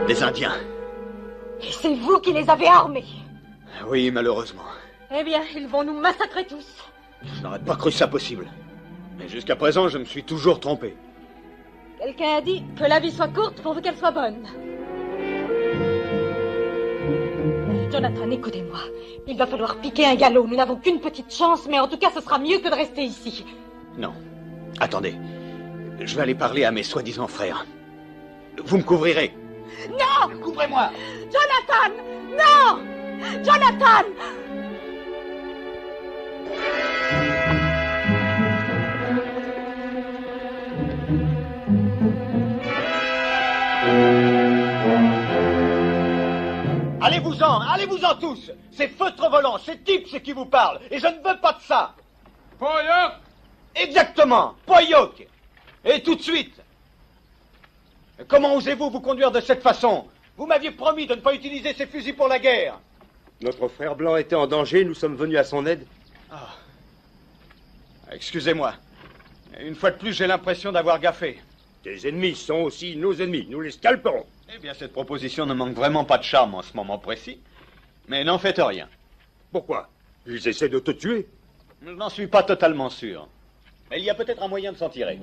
Des Indiens. Et c'est vous qui les avez armés. Oui, malheureusement. Eh bien, ils vont nous massacrer tous. Je n'aurais pas cru ça possible. Mais jusqu'à présent, je me suis toujours trompé. Quelqu'un a dit que la vie soit courte pourvu qu'elle soit bonne. Jonathan, écoutez-moi. Il va falloir piquer un galop. Nous n'avons qu'une petite chance, mais en tout cas, ce sera mieux que de rester ici. Non. Attendez. Je vais aller parler à mes soi-disant frères. Vous me couvrirez. Non! Couvrez-moi! Jonathan! Non! Jonathan! Allez-vous-en tous! C'est feutre volant, c'est Tips qui vous parle, et je ne veux pas de ça! Poyoc! Exactement, Poyoc! Et tout de suite! Comment osez-vous vous conduire de cette façon? Vous m'aviez promis de ne pas utiliser ces fusils pour la guerre. Notre frère blanc était en danger, nous sommes venus à son aide. Ah. Excusez-moi. Une fois de plus, j'ai l'impression d'avoir gaffé. Tes ennemis sont aussi nos ennemis, nous les scalperons. Eh bien, cette proposition ne manque vraiment pas de charme en ce moment précis. Mais n'en faites rien. Pourquoi? Ils essaient de te tuer. Je n'en suis pas totalement sûr. Mais il y a peut-être un moyen de s'en tirer.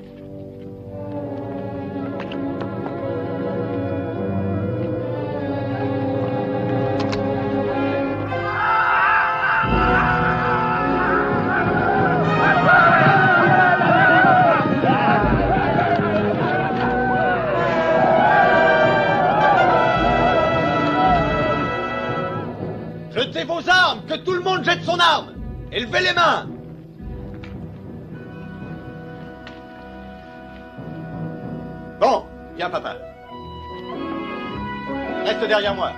Jetez vos armes, que tout le monde jette son arme. Élevez les mains. Bon, viens papa. Reste derrière moi.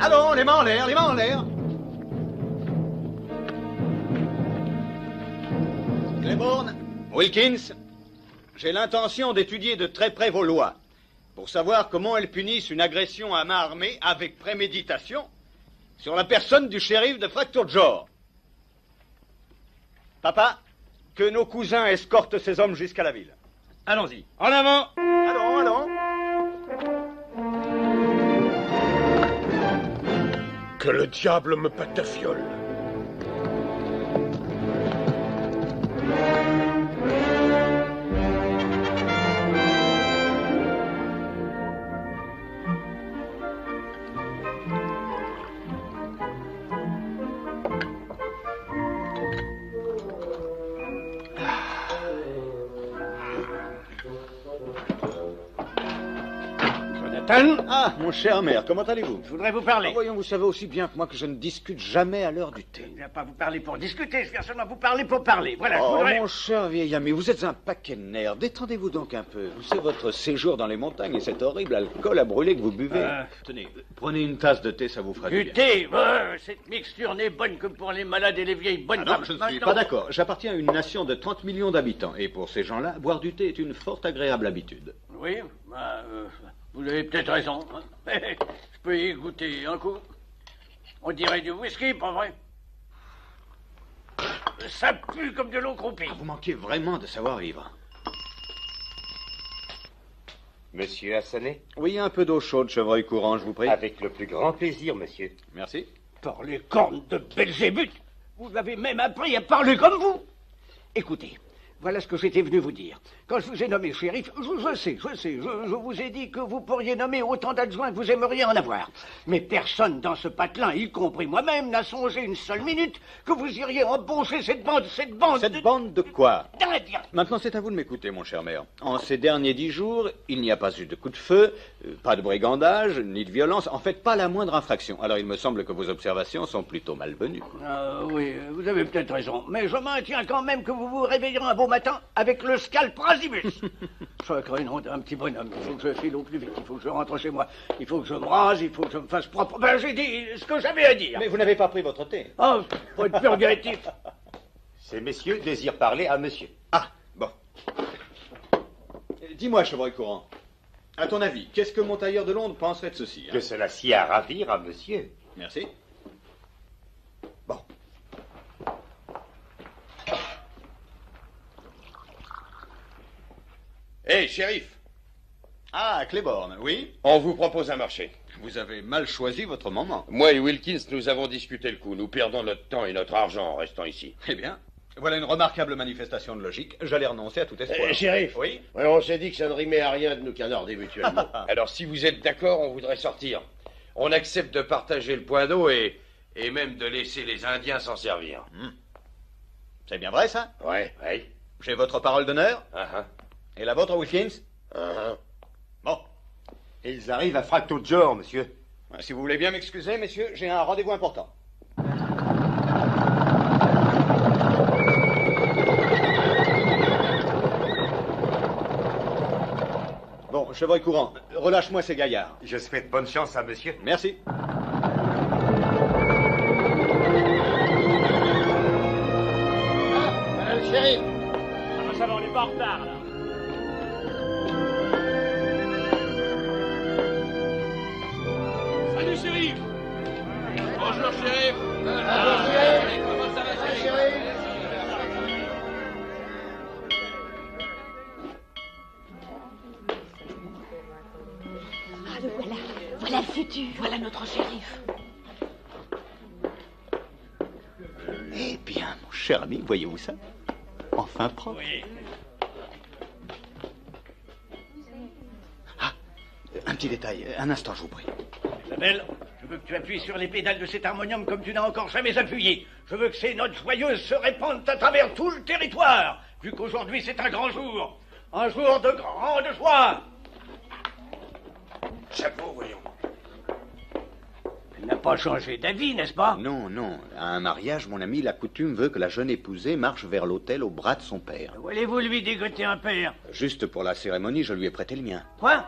Allons, les mains en l'air, les mains en l'air. Claiborne, Wilkins, j'ai l'intention d'étudier de très près vos lois, pour savoir comment elles punissent une agression à main armée avec préméditation sur la personne du shérif de Fracture Jaw. Papa, que nos cousins escortent ces hommes jusqu'à la ville. Allons-y. En avant. Allons, allons. Que le diable me patafiole. Ah, mon cher maire, comment allez-vous? Je voudrais vous parler. Voyons, vous savez aussi bien que moi que je ne discute jamais à l'heure du thé. Je ne viens pas vous parler pour discuter, je viens seulement vous parler pour parler. Voilà, je Oh, voudrais... mon cher vieil ami, vous êtes un paquet de nerfs. Détendez-vous donc un peu. C'est votre séjour dans les montagnes et cet horrible alcool à brûler que vous buvez. Tenez, prenez une tasse de thé, ça vous fera du Du bien. thé, cette mixture n'est bonne que pour les malades et les vieilles bonnes Ah non, femmes. je ne suis pas d'accord. J'appartiens à une nation de 30 millions d'habitants. Et pour ces gens-là, boire du thé est une fort agréable habitude. Oui, vous avez peut-être raison. Hein. Je peux y goûter un coup. On dirait du whisky, pas vrai? Ça pue comme de l'eau croupie. Vous manquez vraiment de savoir-vivre. Monsieur a sonné? Oui, un peu d'eau chaude, chevreuil courant, je vous prie. Avec le plus grand plaisir, monsieur. Merci. Par les cornes de Belzébuth, vous avez même appris à parler comme vous. Écoutez, voilà ce que j'étais venu vous dire. Quand je vous ai nommé shérif, je sais, je vous ai dit que vous pourriez nommer autant d'adjoints que vous aimeriez en avoir. Mais personne dans ce patelin, y compris moi-même, n'a songé une seule minute que vous iriez embaucher cette bande. Cette bande de quoi? d'Indiens. Maintenant, c'est à vous de m'écouter, mon cher maire. En ces derniers 10 jours, il n'y a pas eu de coup de feu, pas de brigandage, ni de violence, en fait, pas la moindre infraction. Alors, il me semble que vos observations sont plutôt malvenues. Oui, vous avez peut-être raison. Mais je maintiens quand même que vous vous réveillerez un beau matin avec le scalp rasibus. Sacré nom d'un petit bonhomme. Il faut que je file au plus vite. Il faut que je rentre chez moi. Il faut que je me rase. Il faut que je me fasse propre. Ben, j'ai dit ce que j'avais à dire. Mais vous n'avez pas pris votre thé. Oh, faut être purgatif. Ces messieurs désirent parler à monsieur. Ah, bon. Dis-moi, chevreuil courant, à ton avis, qu'est-ce que mon tailleur de Londres penserait de ceci? Que cela s'y à ravir à monsieur. Merci. Hé, shérif! Ah, Claiborne, oui? On vous propose un marché. Vous avez mal choisi votre moment. Moi et Wilkins, nous avons discuté le coup. Nous perdons notre temps et notre argent en restant ici. Eh bien, voilà une remarquable manifestation de logique. J'allais renoncer à tout espoir. Shérif, oui? Ouais, on s'est dit que ça ne rimait à rien de nous canarder mutuellement. Alors, si vous êtes d'accord, on voudrait sortir. On accepte de partager le point d'eau et même de laisser les Indiens s'en servir. C'est bien vrai, ça? Ouais. J'ai votre parole d'honneur? Et la vôtre, Wilkins? Bon. Ils arrivent à Fracto-Jor, monsieur. Si vous voulez bien m'excuser, messieurs, j'ai un rendez-vous important. Bon, chevreuil courant, relâche-moi ces gaillards. Je souhaite bonne chance à monsieur. Merci. Madame le shérif. Ça va, on n'est pas en retard, là. Salut, shérif. Bonjour, shérif. Bonjour, shérif. Comment ça va, shérif? Ah, le voilà. Voilà le futur. Voilà notre shérif. Eh bien, mon cher ami, voyez-vous ça? Enfin propre. Oui. Ah, un petit détail. Un instant, je vous prie. Isabelle, je veux que tu appuies sur les pédales de cet harmonium comme tu n'as encore jamais appuyé. Je veux que ces notes joyeuses se répandent à travers tout le territoire, vu qu'aujourd'hui c'est un grand jour. Un jour de grande joie. Chapeau, voyons. Elle n'a pas changé d'avis, n'est-ce pas? Non, non. À un mariage, mon ami, la coutume veut que la jeune épousée marche vers l'autel au bras de son père. Où allez-vous lui dégoter un père? Juste pour la cérémonie, je lui ai prêté le mien. Quoi?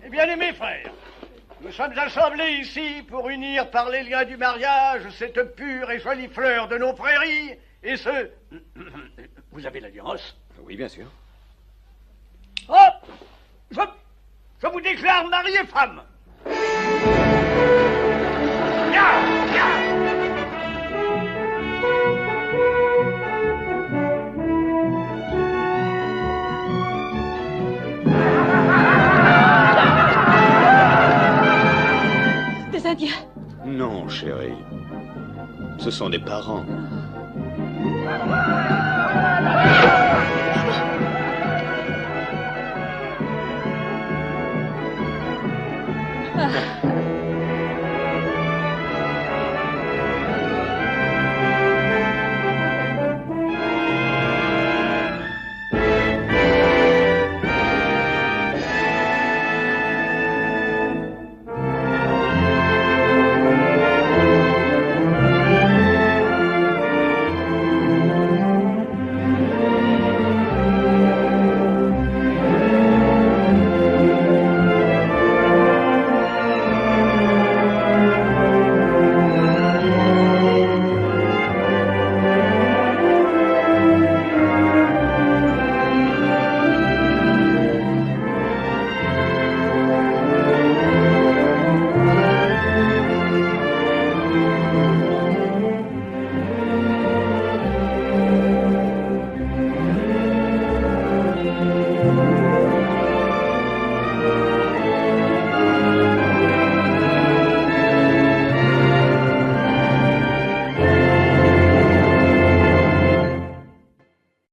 Eh bien, les mes frères, nous sommes assemblés ici pour unir par les liens du mariage cette pure et jolie fleur de nos prairies et ce... Vous avez l'alliance? Oui, bien sûr. Oh! Je vous déclare mari et femme. Ya! Oui. Ce sont des parents.